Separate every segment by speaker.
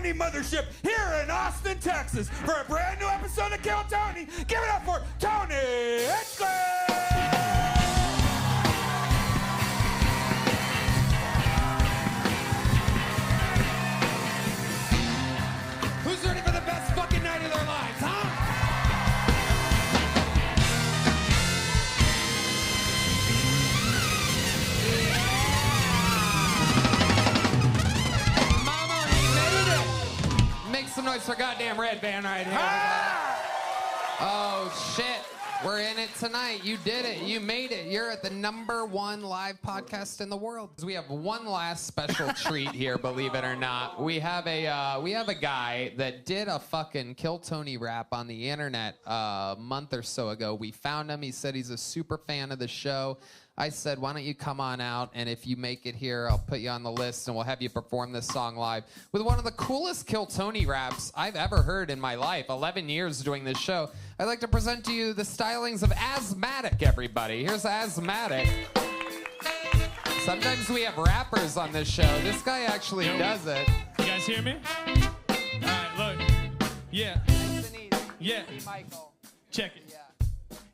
Speaker 1: comedy mothership here in Austin, Texas, for a brand new episode of Kill Tony. Give it up for Tony Hinchcliffe! Who's ready for the best fucking night of their lives, huh?
Speaker 2: Mama, he made it! Make some noise for goddamn Red Band right here. Oh, shit. We're in it tonight. You did it. You made it. You're at the #1 live podcast in the world. We have one last special treat here, believe it or not. We have a guy that did a fucking Kill Tony rap on the internet a month or so ago. We found him. He said he's a super fan of the show. I said, why don't you come on out, and if you make it here, I'll put you on the list, and we'll have you perform this song live with one of the coolest Kill Tony raps I've ever heard in my life. 11 years doing this show. I'd like to present to you the stylings of AzMattic, everybody. Here's AzMattic. Sometimes we have rappers on this show. This guy actually does it.
Speaker 3: You guys hear me? All right, look. Yeah.
Speaker 2: Nice and easy.
Speaker 3: Yeah.
Speaker 2: Easy, Michael.
Speaker 3: Check it.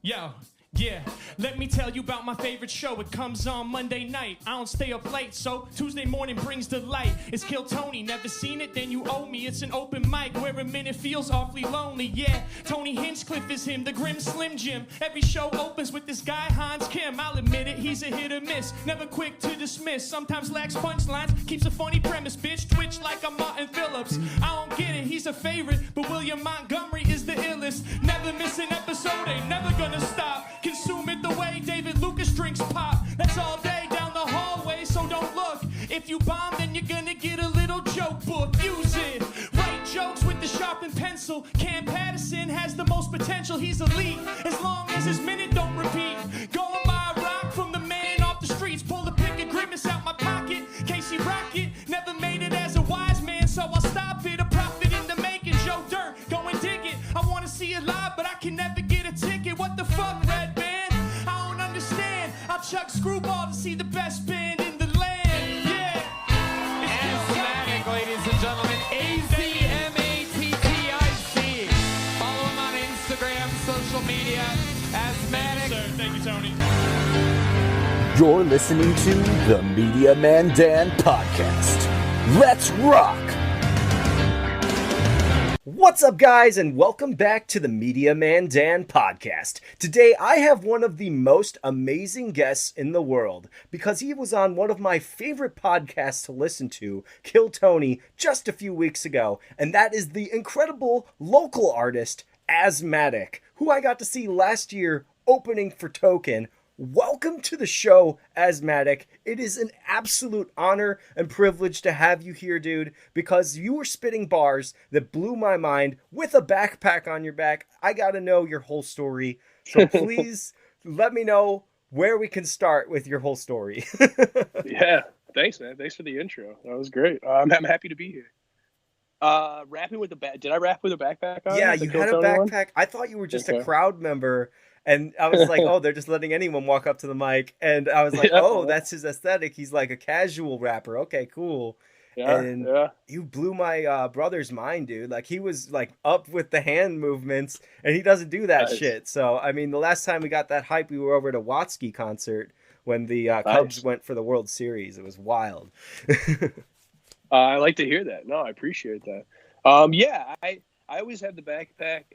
Speaker 2: Yeah.
Speaker 3: Yo. Yeah, let me tell you about my favorite show. It comes on Monday night. I don't stay up late, so Tuesday morning brings delight. It's Kill Tony. Never seen it? Then you owe me. It's an open mic where a minute feels awfully lonely. Yeah, Tony Hinchcliffe is him, the grim Slim Jim. Every show opens with this guy, Hans Kim. I'll admit it, he's a hit or miss. Never quick to dismiss. Sometimes lacks punchlines. Keeps a funny premise, bitch. Twitch like I'm Martin Phillips. I don't get it, he's a favorite, but William Montgomery is the illest. Never miss an episode, ain't never gonna stop. Consume it the way David Lucas drinks pop. That's all day down the hallway, so don't look. If you bomb, then you're gonna get a little joke book. Use it. Write jokes with the sharpened pencil. Cam Patterson has the most potential. He's elite, as long as his minute don't repeat. Going by a rock from the man off the streets. Pull the pick of grimace out my pocket. Casey Rocket never made it as a wise man, so I'll stop it. A profit in the making. Joe Dirt, go and dig it. I wanna see it live, but I can never get a ticket. What the fuck, Red Band? I don't understand. I'll chuck Screwball to see the best band in the land. Yeah.
Speaker 2: AzMattic, ladies and gentlemen. AzMattic. Follow him on Instagram, social media. AzMattic.
Speaker 3: Sir, thank you, Tony.
Speaker 4: You're listening to the Media Man Dan podcast. Let's rock! What's up, guys, and welcome back to the Media Man Dan podcast. Today, I have one of the most amazing guests in the world because he was on one of my favorite podcasts to listen to, Kill Tony, just a few weeks ago, and that is the incredible local artist, AzMattic, who I got to see last year opening for Token. Welcome to the show, AzMattic. It is an absolute honor and privilege to have you here, dude, because you were spitting bars that blew my mind with a backpack on your back. I gotta know your whole story, so please let me know where we can start with your whole story.
Speaker 5: Yeah, thanks, man. Thanks for the intro. That was great. I'm happy to be here. Rapping with the back. Did I rap with a backpack on?
Speaker 4: Yeah, you had a backpack. I thought you were just a crowd member. And I was like, oh, they're just letting anyone walk up to the mic. And I was like, oh, that's his aesthetic. He's like a casual rapper. Okay, cool. Yeah, you blew my brother's mind, dude. Like, he was like up with the hand movements, and he doesn't do that shit. So, I mean, the last time we got that hype, we were over at a Watsky concert when the Cubs went for the World Series. It was wild.
Speaker 5: I like to hear that. No, I appreciate that. Yeah, I always had the backpack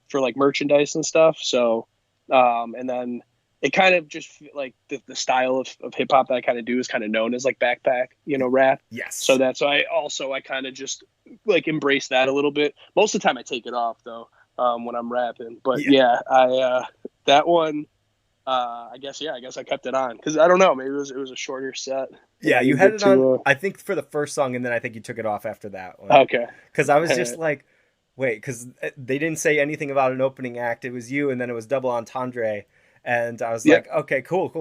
Speaker 5: for like merchandise and stuff. So, and then it kind of just like the style of hip hop that I kind of do is kind of known as like backpack, rap.
Speaker 4: Yes.
Speaker 5: So that's why I kind of just like embrace that a little bit. Most of the time I take it off though, when I'm rapping. But yeah, that one, I guess I kept it on because I don't know, maybe it was a shorter set.
Speaker 4: Yeah, you had it on, I think, for the first song, and then I think you took it off after that one.
Speaker 5: Okay.
Speaker 4: Because I was just like, wait, because they didn't say anything about an opening act. It was you, and then it was double entendre. And I was like, okay, cool.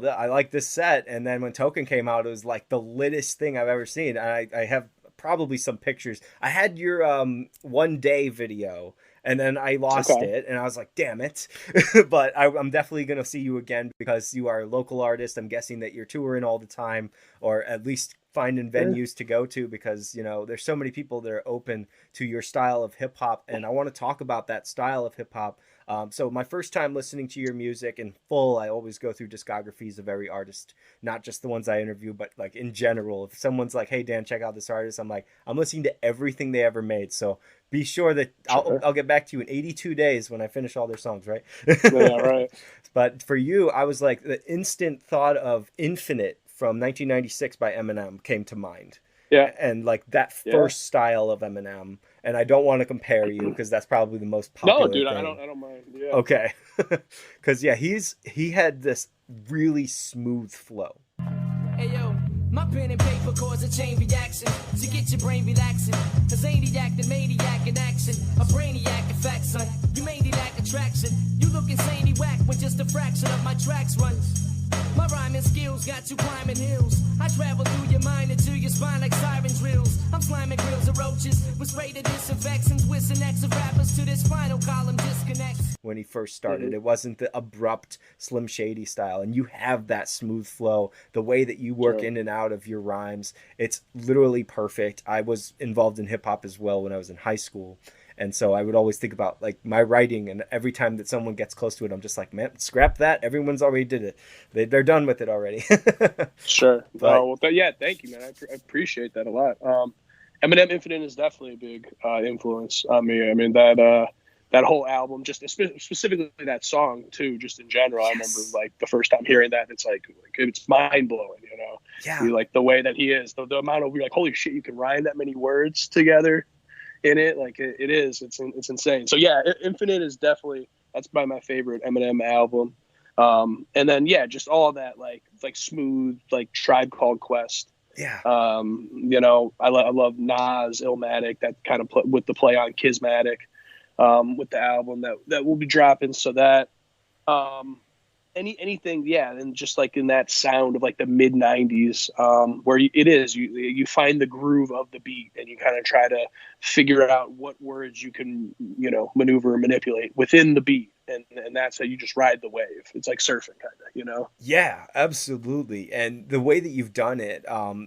Speaker 4: I like this set. And then when Token came out, it was like the littest thing I've ever seen. And I have probably some pictures. I had your 1 day video, and then I lost it, and I was like, damn it. But I'm definitely going to see you again because you are a local artist. I'm guessing that you're touring all the time, or at least finding venues to go to, because there's so many people that are open to your style of hip hop, and I want to talk about that style of hip hop. So my first time listening to your music in full, I always go through discographies of every artist, not just the ones I interview, but like in general. If someone's like, "Hey Dan, check out this artist," I'm like, I'm listening to everything they ever made. So be sure that I'll get back to you in 82 days when I finish all their songs, right?
Speaker 5: Yeah, right.
Speaker 4: But for you, I was like, the instant thought of Infinite from 1996 by Eminem came to mind.
Speaker 5: Yeah.
Speaker 4: And like that first style of Eminem. And I don't want to compare you because that's probably the most popular
Speaker 5: No, dude,
Speaker 4: thing.
Speaker 5: I don't mind. Yeah.
Speaker 4: Okay. Because he had this really smooth flow.
Speaker 6: Hey yo, my pen and paper cause a chain reaction to get your brain relaxing. A zaniac, the maniac in action, a brainiac in fact, son. You mainly lack attraction. You look insanely whack when just a fraction of my tracks run. My rhyming skills got you climbing hills. I travel through your mind into your spine like siren drills. I'm sliming grills of roaches with spray to disinfectants, with an X of rappers to this spinal column disconnects.
Speaker 4: When he first started, it wasn't the abrupt Slim Shady style, and you have that smooth flow, the way that you work in and out of your rhymes. It's literally perfect. I was involved in hip hop as well when I was in high school. And so I would always think about like my writing, and every time that someone gets close to it, I'm just like, man, scrap that. Everyone's already did it. They're done with it already.
Speaker 5: Sure.
Speaker 4: But,
Speaker 5: Yeah, thank you, man. I appreciate that a lot. Eminem Infinite is definitely a big influence on me. I mean, that whole album, just specifically that song too, just in general. Yes. I remember like the first time hearing that, it's like it's mind blowing,
Speaker 4: Yeah.
Speaker 5: Like the way that he is, the amount of, you're like, holy shit, you can rhyme that many words together in it. Like it's insane. So yeah, Infinite is definitely, that's probably my favorite Eminem album. And then just all of that like smooth, like Tribe Called Quest.
Speaker 4: Yeah.
Speaker 5: I love Nas, Illmatic, that kind of with the play on Kismatic, with the album that will be dropping. So that anything, and just like in that sound of like the mid 90s, where you find the groove of the beat, and you kind of try to figure out what words you can maneuver and manipulate within the beat, and that's how you just ride the wave. It's like surfing, kind of,
Speaker 4: Yeah, absolutely. And the way that you've done it,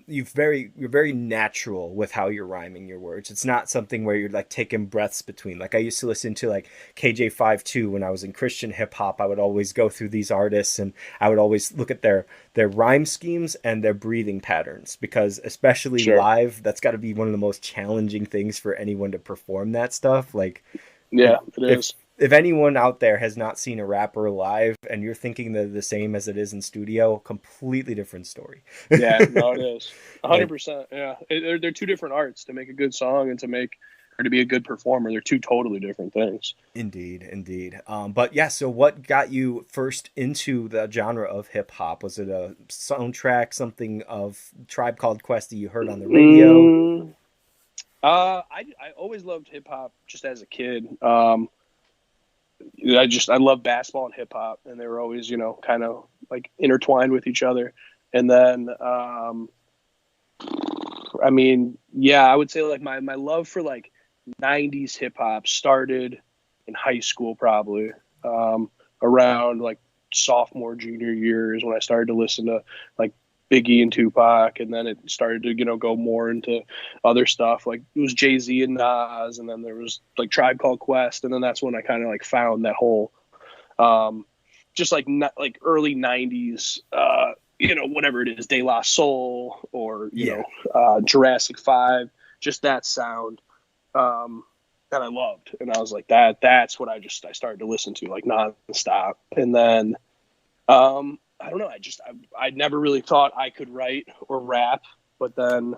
Speaker 4: you're very natural with how you're rhyming your words. It's not something where you're like taking breaths between. Like I used to listen to like KJ52 when I was in Christian hip hop. I would always go through these artists, and I would always look at their rhyme schemes and their breathing patterns, because especially live, that's got to be one of the most challenging things for anyone to perform that stuff. Like,
Speaker 5: yeah, it is.
Speaker 4: If anyone out there has not seen a rapper live and you're thinking they're the same as it is in studio, completely different story.
Speaker 5: Yeah, no, it is 100%. Yeah, they're two different arts. To make a good song and to be a good performer, they're two totally different things.
Speaker 4: Indeed. But yeah, so what got you first into the genre of hip hop? Was it a soundtrack, something of Tribe Called Quest that you heard on the radio?
Speaker 5: I always loved hip hop just as a kid. I love basketball and hip hop, and they were always, kind of like intertwined with each other. And then, I would say like my love for like 90s hip hop started in high school, probably, around like sophomore, junior years, when I started to listen to like Biggie and Tupac, and then it started to go more into other stuff. Like it was Jay-Z and Nas, and then there was like Tribe Called Quest, and then that's when I kind of like found that whole just like like early 90s whatever it is, De La Soul, or Jurassic 5, just that sound that I loved, and I was like, that's what I started to listen to like nonstop. And then I don't know. I never really thought I could write or rap, but then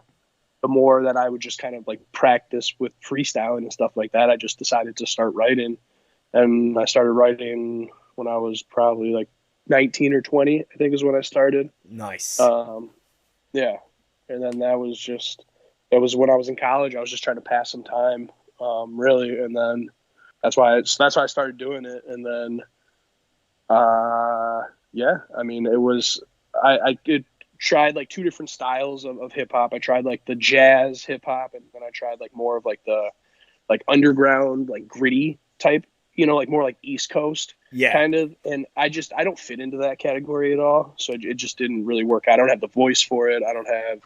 Speaker 5: the more that I would just kind of like practice with freestyling and stuff like that, I just decided to start writing. And I started writing when I was probably like 19 or 20, I think is when I started.
Speaker 4: Nice.
Speaker 5: Yeah. And then that was when I was in college. I was just trying to pass some time, really. And then that's why I started doing it. And then, I tried like two different styles of hip hop. I tried like the jazz hip hop, and then I tried like more of like the like underground, like gritty type, like more like East Coast kind of. And I don't fit into that category at all. So it just didn't really work. I don't have the voice for it. I don't have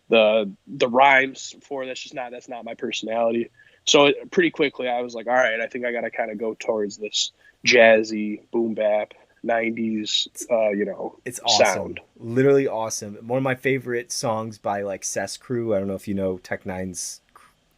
Speaker 5: the rhymes for that's not my personality. So pretty quickly I was like, all right, I think I got to kind of go towards this jazzy boom bap 90s
Speaker 4: it's awesome.
Speaker 5: sound.
Speaker 4: Literally awesome. One of my favorite songs by like Cess Crew. I don't know if you know Tech Nine's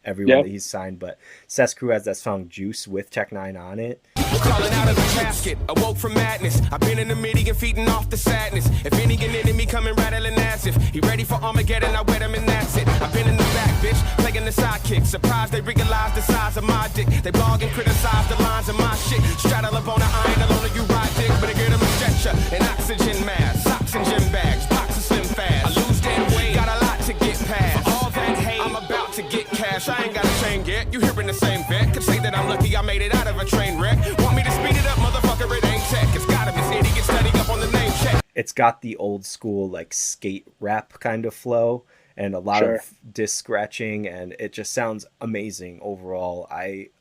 Speaker 4: everyone that he's signed, but Cess Crew has that song Juice with Tech Nine on it.
Speaker 7: Crawling out of the casket, awoke from madness. I've been in the meeting feeding off the sadness. If any enemy coming rattling as if he ready for Armageddon, I wet him and that's it. I've been in the back, bitch, playing the sidekick. Surprised they realize the size of my dick. They blog and criticize the lines of my shit. Straddle up on the iron alone, you ride dick. But I get him a stretcher, an oxygen mask, socks and gym bags, boxes slim fast. I lose dead weight, got a lot to get past. For all that hate, I'm about to get cash. I ain't got a chain yet. You hearing the same vet? Could say that I'm lucky I made it out of a train wreck. Want me to speed it up, motherfucker? It ain't tech. It's gotta be city. Get studied up on the name check.
Speaker 4: It's got the old school like skate rap kind of flow and a lot of disc scratching, and it just sounds amazing overall.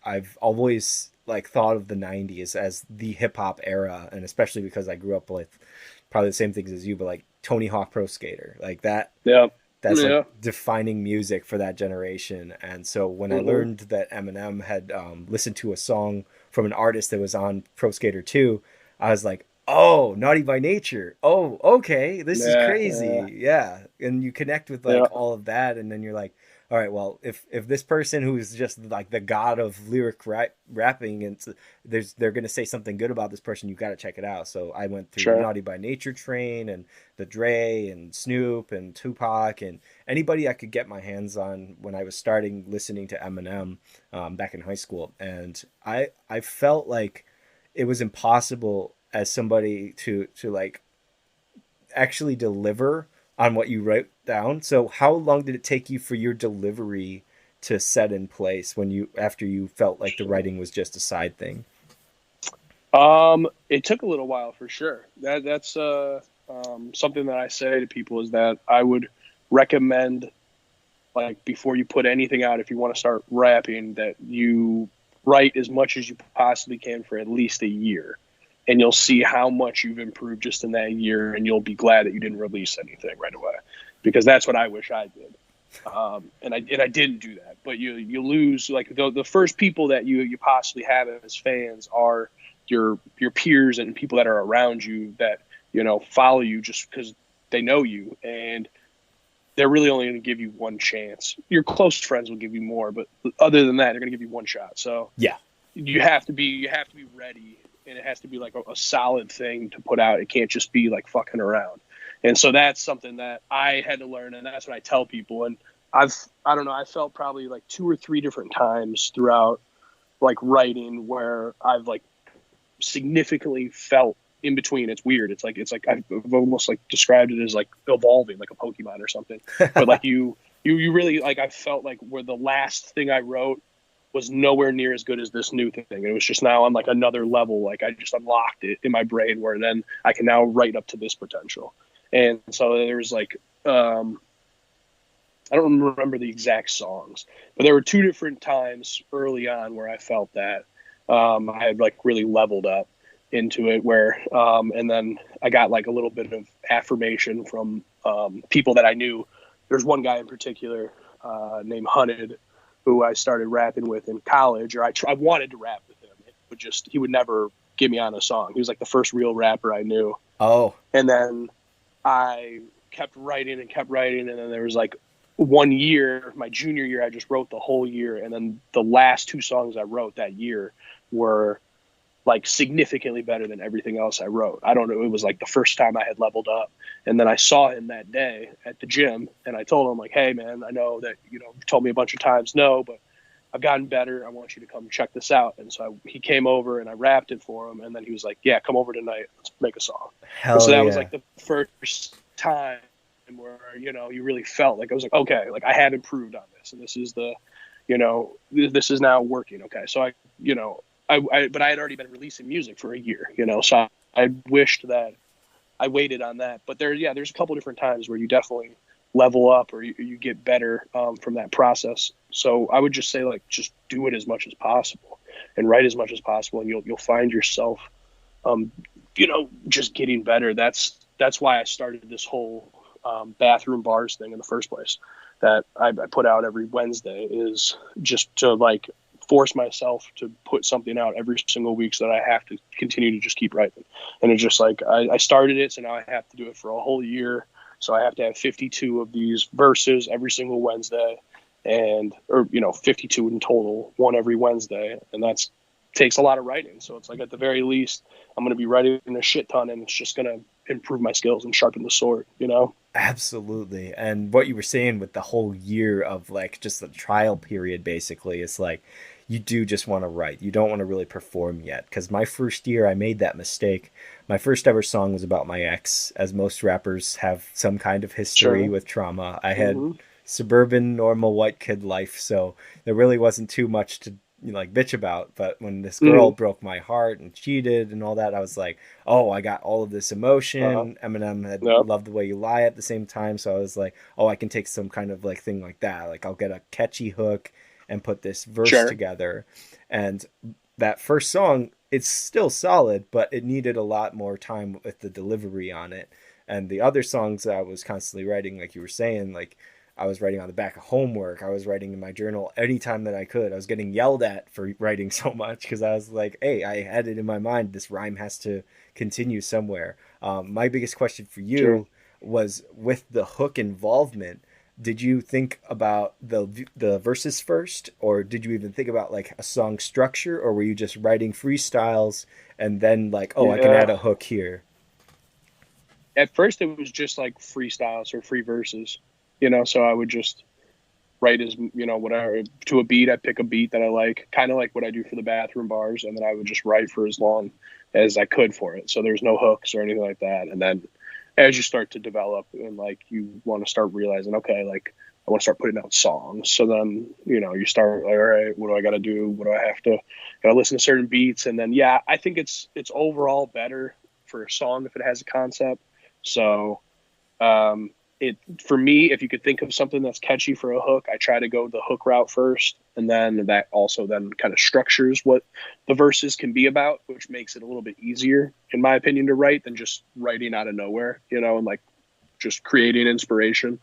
Speaker 4: I've always like thought of the 90s as the hip hop era, and especially because I grew up with probably the same things as you, but like Tony Hawk Pro Skater, like that.
Speaker 5: Yeah.
Speaker 4: That's like defining music for that generation. And so when I learned that Eminem had listened to a song from an artist that was on Pro Skater 2, I was like, oh, Naughty by Nature. Oh, okay. This is crazy. Yeah. And you connect with like all of that. And then you're like, all right, well, if this person who's just like the god of lyric rapping, and they're going to say something good about this person, you got to check it out. So I went through the Naughty by Nature train and the Dre and Snoop and Tupac and anybody I could get my hands on when I was starting listening to Eminem back in high school. And I felt like it was impossible as somebody to like actually deliver on what you wrote down. So how long did it take you for your delivery to set in place after you felt like the writing was just a side thing?
Speaker 5: It took a little while for sure. That's something that I say to people is that I would recommend, like, before you put anything out, if you want to start rapping, that you write as much as you possibly can for at least a year. And you'll see how much you've improved just in that year, and you'll be glad that you didn't release anything right away, because that's what I wish I did. And I didn't do that. But you lose, like, the first people that you possibly have as fans are your peers and people that are around you that, you know, follow you just because they know you, and they're really only going to give you one chance. Your close friends will give you more, but other than that, they're going to give you one shot. So
Speaker 4: yeah,
Speaker 5: you have to be ready. And it has to be like a solid thing to put out. It can't just be like fucking around. And so that's something that I had to learn. And that's what I tell people. And I felt probably like 2 or 3 different times throughout like writing where I've like significantly felt in between. It's weird. It's like I've almost like described it as like evolving, like a Pokemon or something. But like you really, like, I felt like where the last thing I wrote was nowhere near as good as this new thing. It was just now on like another level. Like I just unlocked it in my brain where then I can now write up to this potential. And so there's like, I don't remember the exact songs, but there were 2 different times early on where I felt that I had like really leveled up into it where, and then I got like a little bit of affirmation from people that I knew. There's one guy in particular named Hunted, who I started rapping with in college, or I wanted to rap with him. He would never get me on a song. He was like the first real rapper I knew.
Speaker 4: Oh.
Speaker 5: And then I kept writing, and then there was like 1 year, my junior year, I just wrote the whole year, and then the last 2 songs I wrote that year were like significantly better than everything else I wrote. I don't know, it was like the first time I had leveled up. And then I saw him that day at the gym, and I told him like, hey man, I know that, you know, you told me a bunch of times no, but I've gotten better. I want you to come check this out. And so he came over and I rapped it for him. And then he was like, yeah, come over tonight. Let's make a song.
Speaker 4: Hell
Speaker 5: so that
Speaker 4: yeah.
Speaker 5: was like the first time where, you know, you really felt like, I was like, okay, like I had improved on this, and this is the, you know, this is now working. Okay. So I, you know, but I had already been releasing music for a year, you know, so I wished that I waited on that. But there's a couple different times where you definitely level up, or you get better from that process. So I would just say, like, just do it as much as possible and write as much as possible, and you'll find yourself, you know, just getting better. That's why I started this whole bathroom bars thing in the first place that I put out every Wednesday, is just to like force myself to put something out every single week so that I have to continue to just keep writing. And it's just like, I started it, so now I have to do it for a whole year. So I have to have 52 of these verses every single Wednesday, or 52 in total, one every Wednesday. And that's takes a lot of writing. So it's like, at the very least, I'm going to be writing a shit ton, and it's just going to improve my skills and sharpen the sword,
Speaker 4: Absolutely. And what you were saying with the whole year of like just the trial period, basically, it's like you do just want to write. You don't want to really perform yet. Because my first year, I made that mistake. My first ever song was about my ex, as most rappers have some kind of history with trauma. I had suburban, normal white kid life, so there really wasn't too much to like bitch about. But when this girl broke my heart and cheated and all that, I was like, oh, I got all of this emotion. Eminem had Loved the Way You Lie at the same time, so I was like, oh, I can take some kind of like thing like that, like I'll get a catchy hook and put this verse together. And that first song, it's still solid, but it needed a lot more time with the delivery on it. And the other songs that I was constantly writing, like you were saying, like I was writing on the back of homework, I was writing in my journal anytime that I could. I was getting yelled at for writing so much because I was like, hey, I had it in my mind, this rhyme has to continue somewhere. My biggest question for you was, with the hook involvement, did you think about the verses first, or did you even think about like a song structure, or were you just writing freestyles and then like, oh, I can add a hook here?
Speaker 5: At first it was just like freestyles or free verses, so I would just write as, whatever, to a beat. I'd pick a beat that I like, kind of like what I do for the bathroom bars, and then I would just write for as long as I could for it. So there's no hooks or anything like that. And then as you start to develop and like you want to start realizing, okay, like I want to start putting out songs. So then, you start like, all right, what do I got to do? What do I have to, got to listen to certain beats? And then, I think it's overall better for a song if it has a concept. So, for me, if you could think of something that's catchy for a hook, I try to go the hook route first. And then that also then kind of structures what the verses can be about, which makes it a little bit easier, in my opinion, to write than just writing out of nowhere, and like just creating inspiration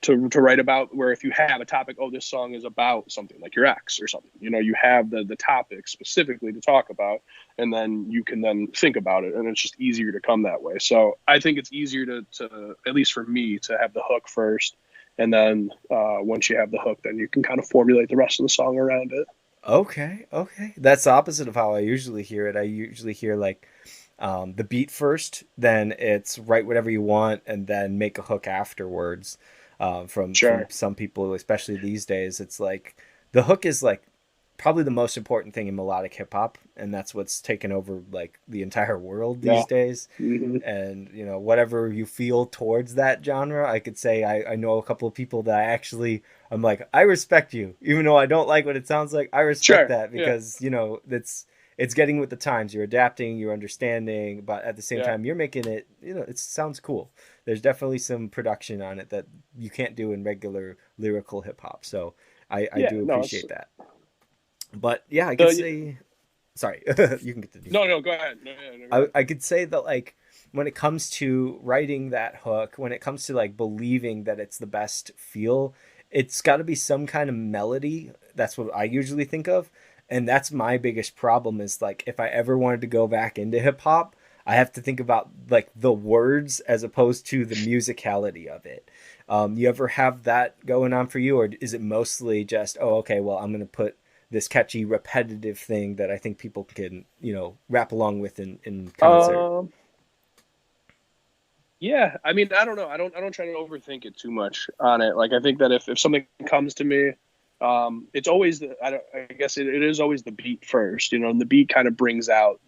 Speaker 5: to write about. Where if you have a topic, oh, this song is about something like your ex or something, you have the topic specifically to talk about, and then you can then think about it, and it's just easier to come that way. So I think it's easier to at least for me, to have the hook first. And then once you have the hook, then you can kind of formulate the rest of the song around it. Okay.
Speaker 4: That's the opposite of how I usually hear it. I usually hear like the beat first, then it's write whatever you want, and then make a hook afterwards. From some people, especially these days, it's like the hook is like probably the most important thing in melodic hip hop, and that's what's taken over like the entire world these days. And whatever you feel towards that genre, I could say I know a couple of people that I'm like, I respect you, even though I don't like what it sounds like. I respect that because it's getting with the times. You're adapting, you're understanding, but at the same time, you're making it, it sounds cool. There's definitely some production on it that you can't do in regular lyrical hip hop. So I do appreciate that. But I could say, sorry, you can get the
Speaker 5: No, go ahead. No.
Speaker 4: I could say that like when it comes to writing that hook, when it comes to like believing that it's the best feel, it's got to be some kind of melody. That's what I usually think of. And that's my biggest problem, is like if I ever wanted to go back into hip hop, I have to think about like the words as opposed to the musicality of it. You ever have that going on for you, or is it mostly just, oh, okay, well, I'm going to put this catchy repetitive thing that I think people can, rap along with in concert?
Speaker 5: I mean, I don't know. I don't try to overthink it too much on it. Like, I think that if something comes to me, it's always I guess it is always the beat first, and the beat kind of brings out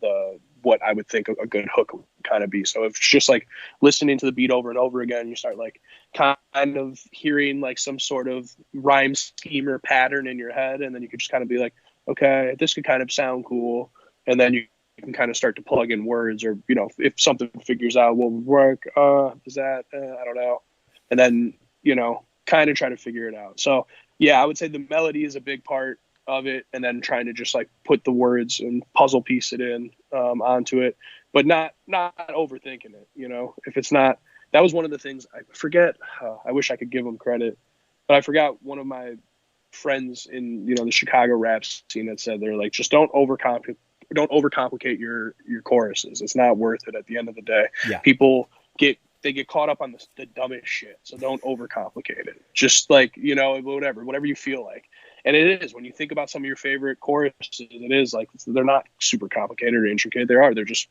Speaker 5: what I would think a good hook would kind of be. So if it's just like listening to the beat over and over again, you start like kind of hearing like some sort of rhyme scheme or pattern in your head, and then you could just kind of be like, okay, this could kind of sound cool, and then you can kind of start to plug in words, or if something figures out will work, is that I don't know, and then kind of try to figure it out. So I would say the melody is a big part of it, and then trying to just like put the words and puzzle piece it in onto it, but not overthinking it. If it's not that was one of the things I forget. I wish I could give them credit, but I forgot one of my friends in, you know, the Chicago rap scene that said they're like, just don't overcomplicate your choruses. It's not worth it at the end of the day.
Speaker 4: Yeah.
Speaker 5: People get caught up on the dumbest shit. So don't overcomplicate it. Just like, you know, whatever you feel like. And it is, when you think about some of your favorite choruses, it is like, they're not super complicated or intricate. There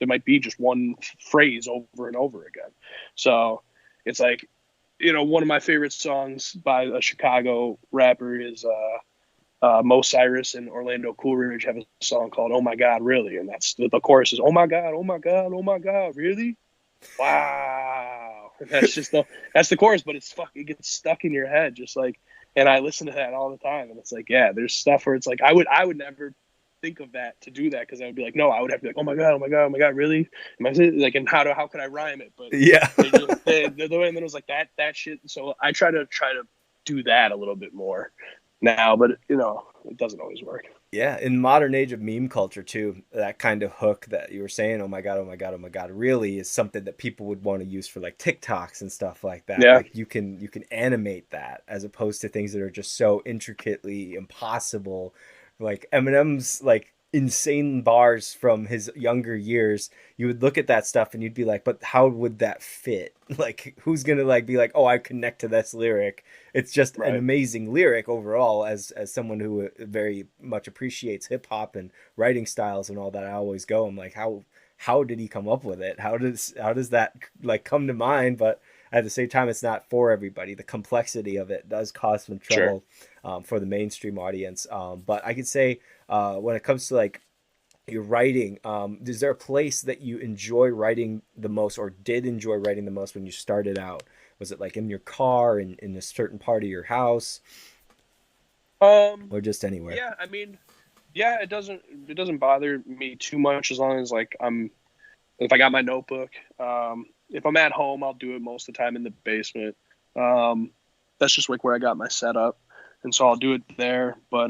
Speaker 5: might be just one phrase over and over again. So it's like, you know, one of my favorite songs by a Chicago rapper is Mo Cyrus and Orlando Coolidge have a song called "Oh My God, Really," and that's the chorus is "Oh my God, oh my God, oh my God, really? Wow!" And that's the chorus, but it gets stuck in your head, just like. And I listen to that all the time, and it's like, yeah, there's stuff where it's like I would never think of that to do that, because I would be like, no, I would have to be like, oh my God, oh my God, oh my God, really? Am I like, and how could I rhyme it? But
Speaker 4: Yeah.
Speaker 5: and then it was like that shit. So I try to do that a little bit more now, but you know, it doesn't always work.
Speaker 4: Yeah, in modern age of meme culture too, that kind of hook that you were saying, oh my God, oh my God, oh my God, really, is something that people would want to use for like TikToks and stuff like that.
Speaker 5: Yeah.
Speaker 4: Like you can animate that, as opposed to things that are just so intricately impossible. Like Eminem's like insane bars from his younger years, you would look at that stuff and you'd be like, but how would that fit? Like, who's gonna like be like, oh, I connect to this lyric? It's just an amazing lyric overall. As someone who very much appreciates hip hop and writing styles and all that, I always go, I'm like, how did he come up with it? How does that like come to mind? But at the same time, it's not for everybody. The complexity of it does cause some trouble for the mainstream audience. But I could say when it comes to like your writing, is there a place that you enjoy writing the most, or did enjoy writing the most when you started out? Was it like in your car, in a certain part of your house, or just anywhere?
Speaker 5: Yeah, I mean, yeah, it doesn't bother me too much, as long as like if I got my notebook. If I'm at home, I'll do it most of the time in the basement. That's just like where I got my setup, and so I'll do it there. But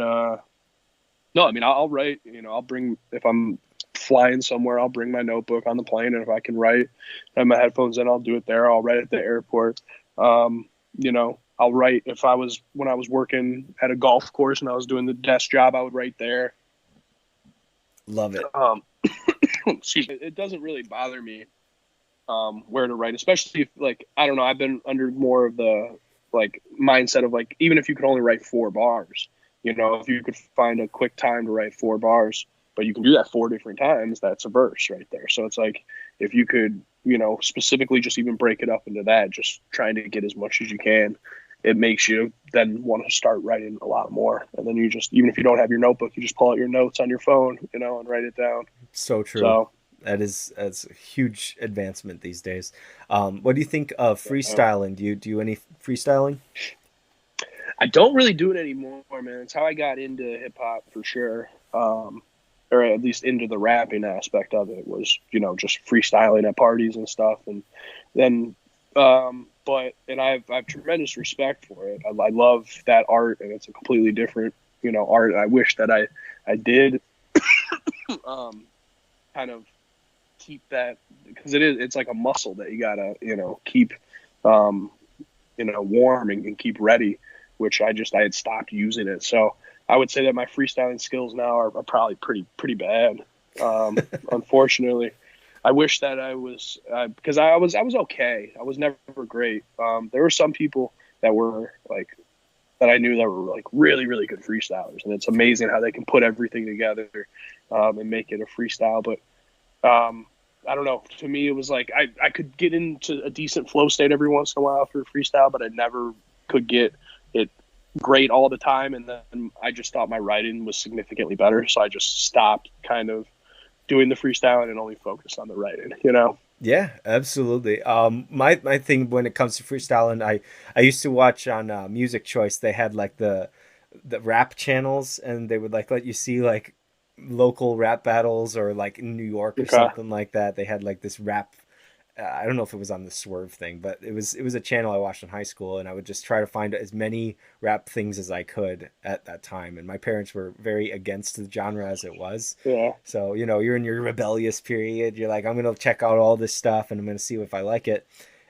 Speaker 5: no, I mean, I'll write. You know, if I'm flying somewhere, I'll bring my notebook on the plane, and if I can write, have my headphones in, I'll do it there. I'll write at the airport. You know, I'll write when I was working at a golf course and I was doing the desk job, I would write there.
Speaker 4: Love it.
Speaker 5: Excuse me. It doesn't really bother me where to write, especially if, like, I don't know, I've been under more of the like mindset of like, even if you could only write 4 bars, you know, if you could find a quick time to write 4 bars, but you can do that 4 different times, that's a verse right there. So it's like, if you could, you know, specifically just even break it up into that, just trying to get as much as you can, it makes you then want to start writing a lot more. And then you just, even if you don't have your notebook, you just pull out your notes on your phone, you know, and write it down.
Speaker 4: So true.
Speaker 5: So
Speaker 4: that's a huge advancement these days. What do you think of freestyling? Do you do any freestyling?
Speaker 5: I don't really do it anymore, man. It's how I got into hip hop for sure. Or at least into the rapping aspect of it, was, you know, just freestyling at parties and stuff. And then, and I have tremendous respect for it. I love that art, and it's a completely different, you know, art. I wish that I did kind of keep that, because it's like a muscle that you gotta, you know, keep, you know, warm and keep ready, which I had stopped using it. So I would say that my freestyling skills now are probably pretty bad. Unfortunately, I wish that I was, because I was okay. I was never great. There were some people that were like, that I knew that were like really, really good freestylers, and it's amazing how they can put everything together and make it a freestyle. But I don't know. To me, it was like I could get into a decent flow state every once in a while for a freestyle, but I never could get it great all the time. And then I just thought my writing was significantly better, so I just stopped kind of doing the freestyling and only focused on the writing, you know?
Speaker 4: Yeah, absolutely. My thing when it comes to freestyling, I used to watch on Music Choice. They had like the rap channels, and they would like let you see like local rap battles, or like in New York or something like that. They had like this rap. I don't know if it was on the Swerve thing, but it was a channel I watched in high school, and I would just try to find as many rap things as I could at that time. And my parents were very against the genre as it was.
Speaker 5: Yeah.
Speaker 4: So, you know, you're in your rebellious period. You're like, I'm going to check out all this stuff and I'm going to see if I like it.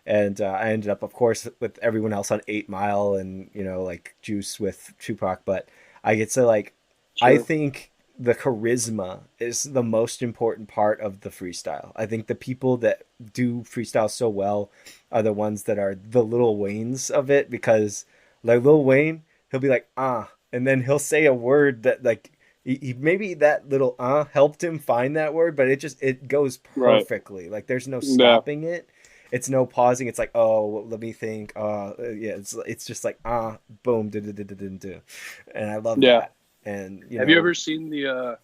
Speaker 4: And I ended up, of course, with everyone else on 8 Mile and, like Juice with Tupac. But I get to like,
Speaker 5: Sure.
Speaker 4: I think the charisma is the most important part of the freestyle. I think the people that do freestyle so well are the ones that are the Lil Waynes of it, because like Lil Wayne, he'll be like, and then he'll say a word that like, he maybe that little helped him find that word, but it goes perfectly. Right. Like there's no stopping it. It's no pausing. It's like, oh, let me think. Yeah, it's just like boom, and I love that. And
Speaker 5: have you ever seen the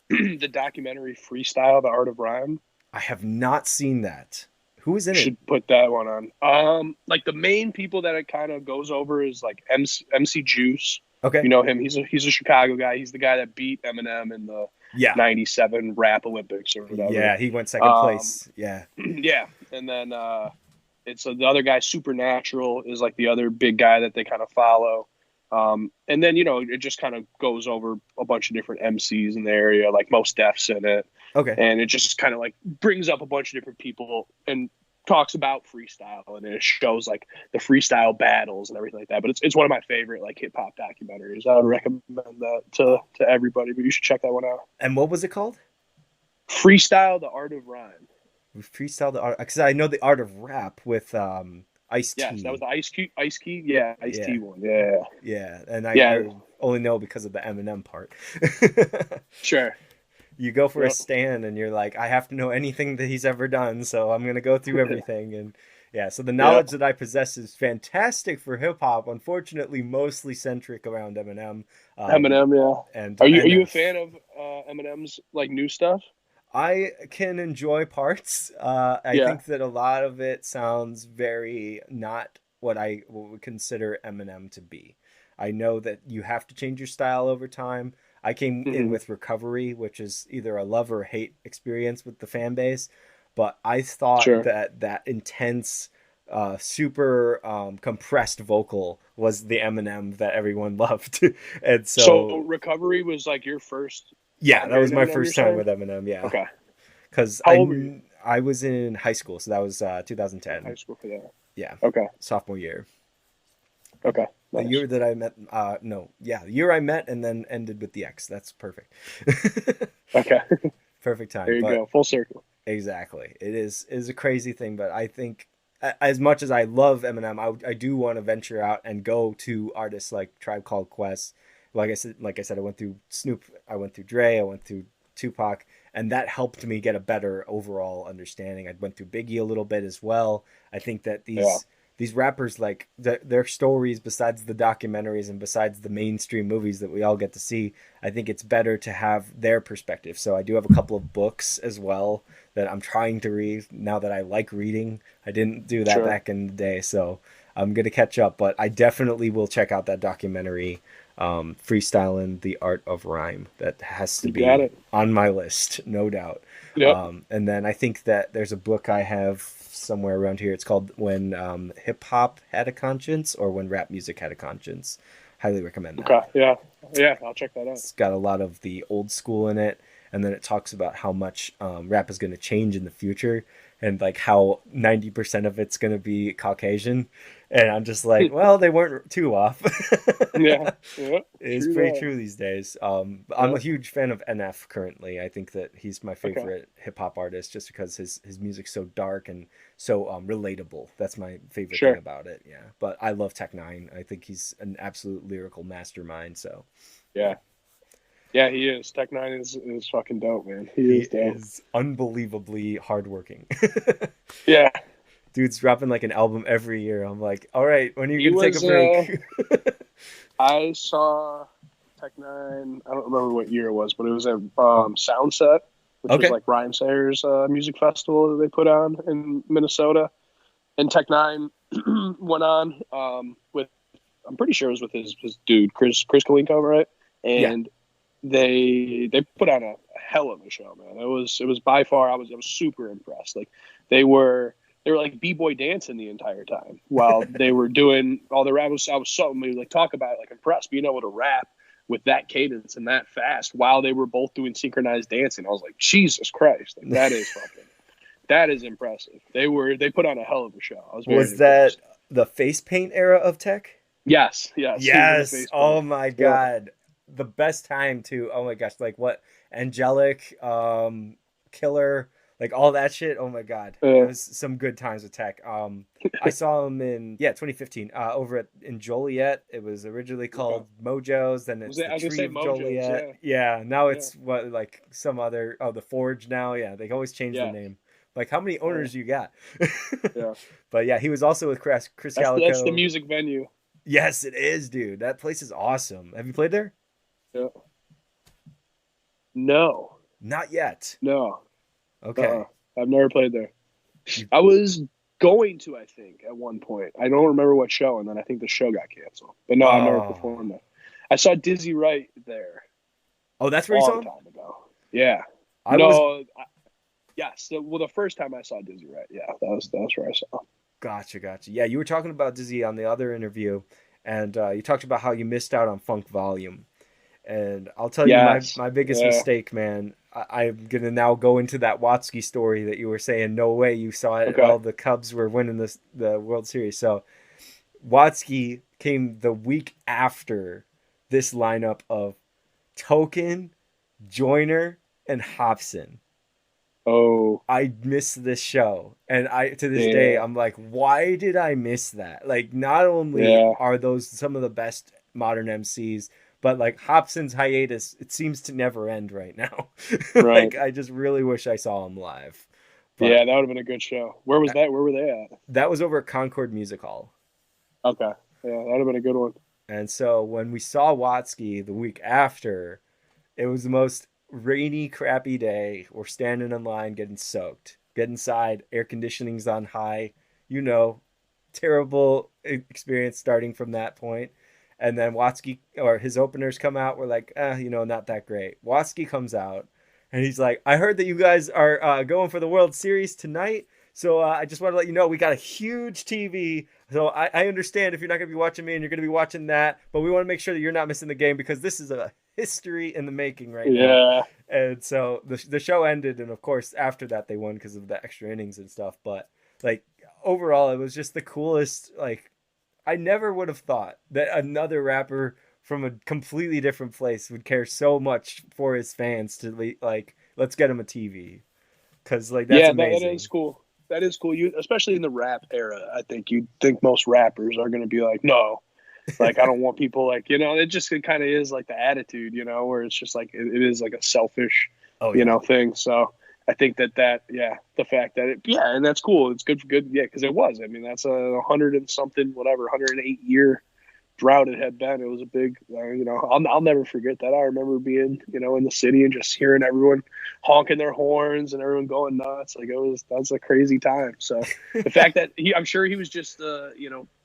Speaker 5: the documentary Freestyle: The Art of Rhyme?
Speaker 4: I have not seen that. Who is in it?
Speaker 5: You should put that one on. Like the main people that it kind of goes over is like MC Juice.
Speaker 4: Okay.
Speaker 5: You know him. He's a Chicago guy. He's the guy that beat Eminem in the 97 Rap Olympics or whatever.
Speaker 4: Yeah, he went second place. Yeah.
Speaker 5: Yeah. And then it's the other guy, Supernatural, is like the other big guy that they kind of follow. And then, it just kind of goes over a bunch of different MCs in the area, like Mos Def's in it.
Speaker 4: Okay.
Speaker 5: And it just kind of like brings up a bunch of different people and talks about freestyle, and it shows like the freestyle battles and everything like that. But it's one of my favorite like hip hop documentaries. I would recommend that to everybody, but you should check that one out.
Speaker 4: And what was it called?
Speaker 5: Freestyle: The Art of Rhyme.
Speaker 4: Freestyle: The Art, because I know The Art of Rap with Ice-T.
Speaker 5: Yes, that was the Ice-T. Yeah, Ice-T one. Yeah.
Speaker 4: Yeah, and I only know because of the Eminem part.
Speaker 5: Sure.
Speaker 4: You go for a stand and you're like, I have to know anything that he's ever done, so I'm going to go through everything. And so the knowledge that I possess is fantastic for hip hop, unfortunately mostly centric around Eminem.
Speaker 5: Eminem, yeah.
Speaker 4: And
Speaker 5: are you a fan of Eminem's like new stuff?
Speaker 4: I can enjoy parts. I think that a lot of it sounds very not what I would consider Eminem to be. I know that you have to change your style over time. I came in with Recovery, which is either a love or hate experience with the fan base. But I thought that intense, super compressed vocal was the Eminem that everyone loved. And
Speaker 5: so Recovery was like your first.
Speaker 4: Yeah, that was my first time with Eminem. Yeah.
Speaker 5: Okay.
Speaker 4: Because I was in high school, so that was 2010.
Speaker 5: High school for that.
Speaker 4: Yeah.
Speaker 5: Okay.
Speaker 4: Sophomore year.
Speaker 5: Okay.
Speaker 4: Nice. The year that I met, the year I met and then ended with the ex. That's perfect.
Speaker 5: Okay.
Speaker 4: Perfect time.
Speaker 5: There you go. Full circle.
Speaker 4: Exactly. It is a crazy thing, but I think as much as I love Eminem, I do want to venture out and go to artists like Tribe Called Quest. Like I said, I went through Snoop, I went through Dre, I went through Tupac, and that helped me get a better overall understanding. I went through Biggie a little bit as well. I think that these rappers, like their stories, besides the documentaries and besides the mainstream movies that we all get to see, I think it's better to have their perspective. So I do have a couple of books as well that I'm trying to read now that I like reading. I didn't do that back in the day, so I'm going to catch up. But I definitely will check out that documentary, Freestyling: The Art of Rhyme. That has to be on my list, no doubt.
Speaker 5: Yep.
Speaker 4: And then I think that there's a book I have somewhere around here. It's called When Hip Hop Had a Conscience, or When Rap Music Had a Conscience. Highly recommend that.
Speaker 5: Okay, yeah, I'll check that out.
Speaker 4: It's got a lot of the old school in it, and then it talks about how much rap is going to change in the future, and like how 90% of it's going to be Caucasian. And I'm just like, well, they weren't too off.
Speaker 5: Yeah.
Speaker 4: It's pretty true these days. I'm a huge fan of NF currently. I think that he's my favorite hip hop artist just because his music's so dark and so relatable. That's my favorite thing about it. Yeah. But I love Tech Nine. I think he's an absolute lyrical mastermind. So
Speaker 5: yeah, he is. Tech Nine is fucking dope, man. He
Speaker 4: is unbelievably hardworking.
Speaker 5: Yeah.
Speaker 4: Dude's dropping like an album every year. I'm like, all right, when are you going to take a break?
Speaker 5: I saw Tech Nine, I don't remember what year it was, but it was at Soundset, which was like Ryan Sayers' music festival that they put on in Minnesota. And Tech Nine went on with, I'm pretty sure it was with his dude, Chris Kalinko, right? And they put on a hell of a show, man. It was by far, I was super impressed. Like they were like b-boy dancing the entire time while they were doing all the rap. I was so like talk about it, like impressed being able to rap with that cadence and that fast while they were both doing synchronized dancing. I was like, Jesus Christ, like that is impressive. They put on a hell of a show. I was very
Speaker 4: Was that
Speaker 5: impressed.
Speaker 4: the face paint era of tech?
Speaker 5: Yes.
Speaker 4: Yes. Oh my God. The best time too. Oh my gosh. Like what? Angelic, Killer, like all that shit. Oh my God. It was some good times with tech. I saw him in 2015 over in Joliet. It was originally called Mojo's, then it's the Tree of Joliet. Yeah. Now it's what, like some other, the Forge now. Yeah, they always change the name. Like, how many owners you got?
Speaker 5: Yeah.
Speaker 4: But yeah, he was also with Chris Calico.
Speaker 5: That's the music venue.
Speaker 4: Yes, it is, dude. That place is awesome. Have you played there?
Speaker 5: Yeah. No.
Speaker 4: Not yet.
Speaker 5: No.
Speaker 4: Okay.
Speaker 5: I've never played there. I was going to, I think, at one point. I don't remember what show, and then I think the show got canceled. But no, I've never performed there. I saw Dizzy Wright there.
Speaker 4: Oh, that's where you saw him?
Speaker 5: A long time ago. Yeah. Yes. Well, the first time I saw Dizzy Wright, that was where I saw him.
Speaker 4: Gotcha. Yeah, you were talking about Dizzy on the other interview, and you talked about how you missed out on Funk Volume. And I'll tell you my biggest mistake, man. I'm going to now go into that Watsky story that you were saying, no way you saw it while the Cubs were winning the World Series. So Watsky came the week after this lineup of Token, Joyner, and Hobson.
Speaker 5: Oh,
Speaker 4: I missed this show, and to this day I'm like, why did I miss that? Like, not only are those some of the best modern MCs, but like Hobson's hiatus, it seems to never end right now. Like, I just really wish I saw him live. But
Speaker 5: that would have been a good show. Where was that? Where were they at?
Speaker 4: That was over at Concord Music Hall.
Speaker 5: Okay, that would have been a good one.
Speaker 4: And so when we saw Watsky the week after, it was the most rainy, crappy day. We're standing in line getting soaked. Get inside, air conditioning's on high. Terrible experience starting from that point. And then Watsky, or his openers come out. We're like, not that great. Watsky comes out, and he's like, I heard that you guys are going for the World Series tonight. So I just want to let you know we got a huge TV. So I understand if you're not going to be watching me and you're going to be watching that, but we want to make sure that you're not missing the game because this is a history in the making right now. And so the show ended, and of course after that they won because of the extra innings and stuff. But like overall, it was just the coolest. Like, I never would have thought that another rapper from a completely different place would care so much for his fans to like, let's get him a TV, because like that's amazing.
Speaker 5: That is cool. That is cool. You, especially in the rap era, I think you'd think most rappers are going to be like, no, like, I don't want people like, it kind of is like the attitude, where it's just like, it is like a selfish, thing. So I think that the fact that and that's cool. It's good for good. Yeah. Cause it was, I mean, that's 100 and something, 108 year drought it had been. It was a big, I'll never forget that. I remember being, in the city and just hearing everyone honking their horns and everyone going nuts. Like, that's a crazy time. So the fact that I'm sure he was just,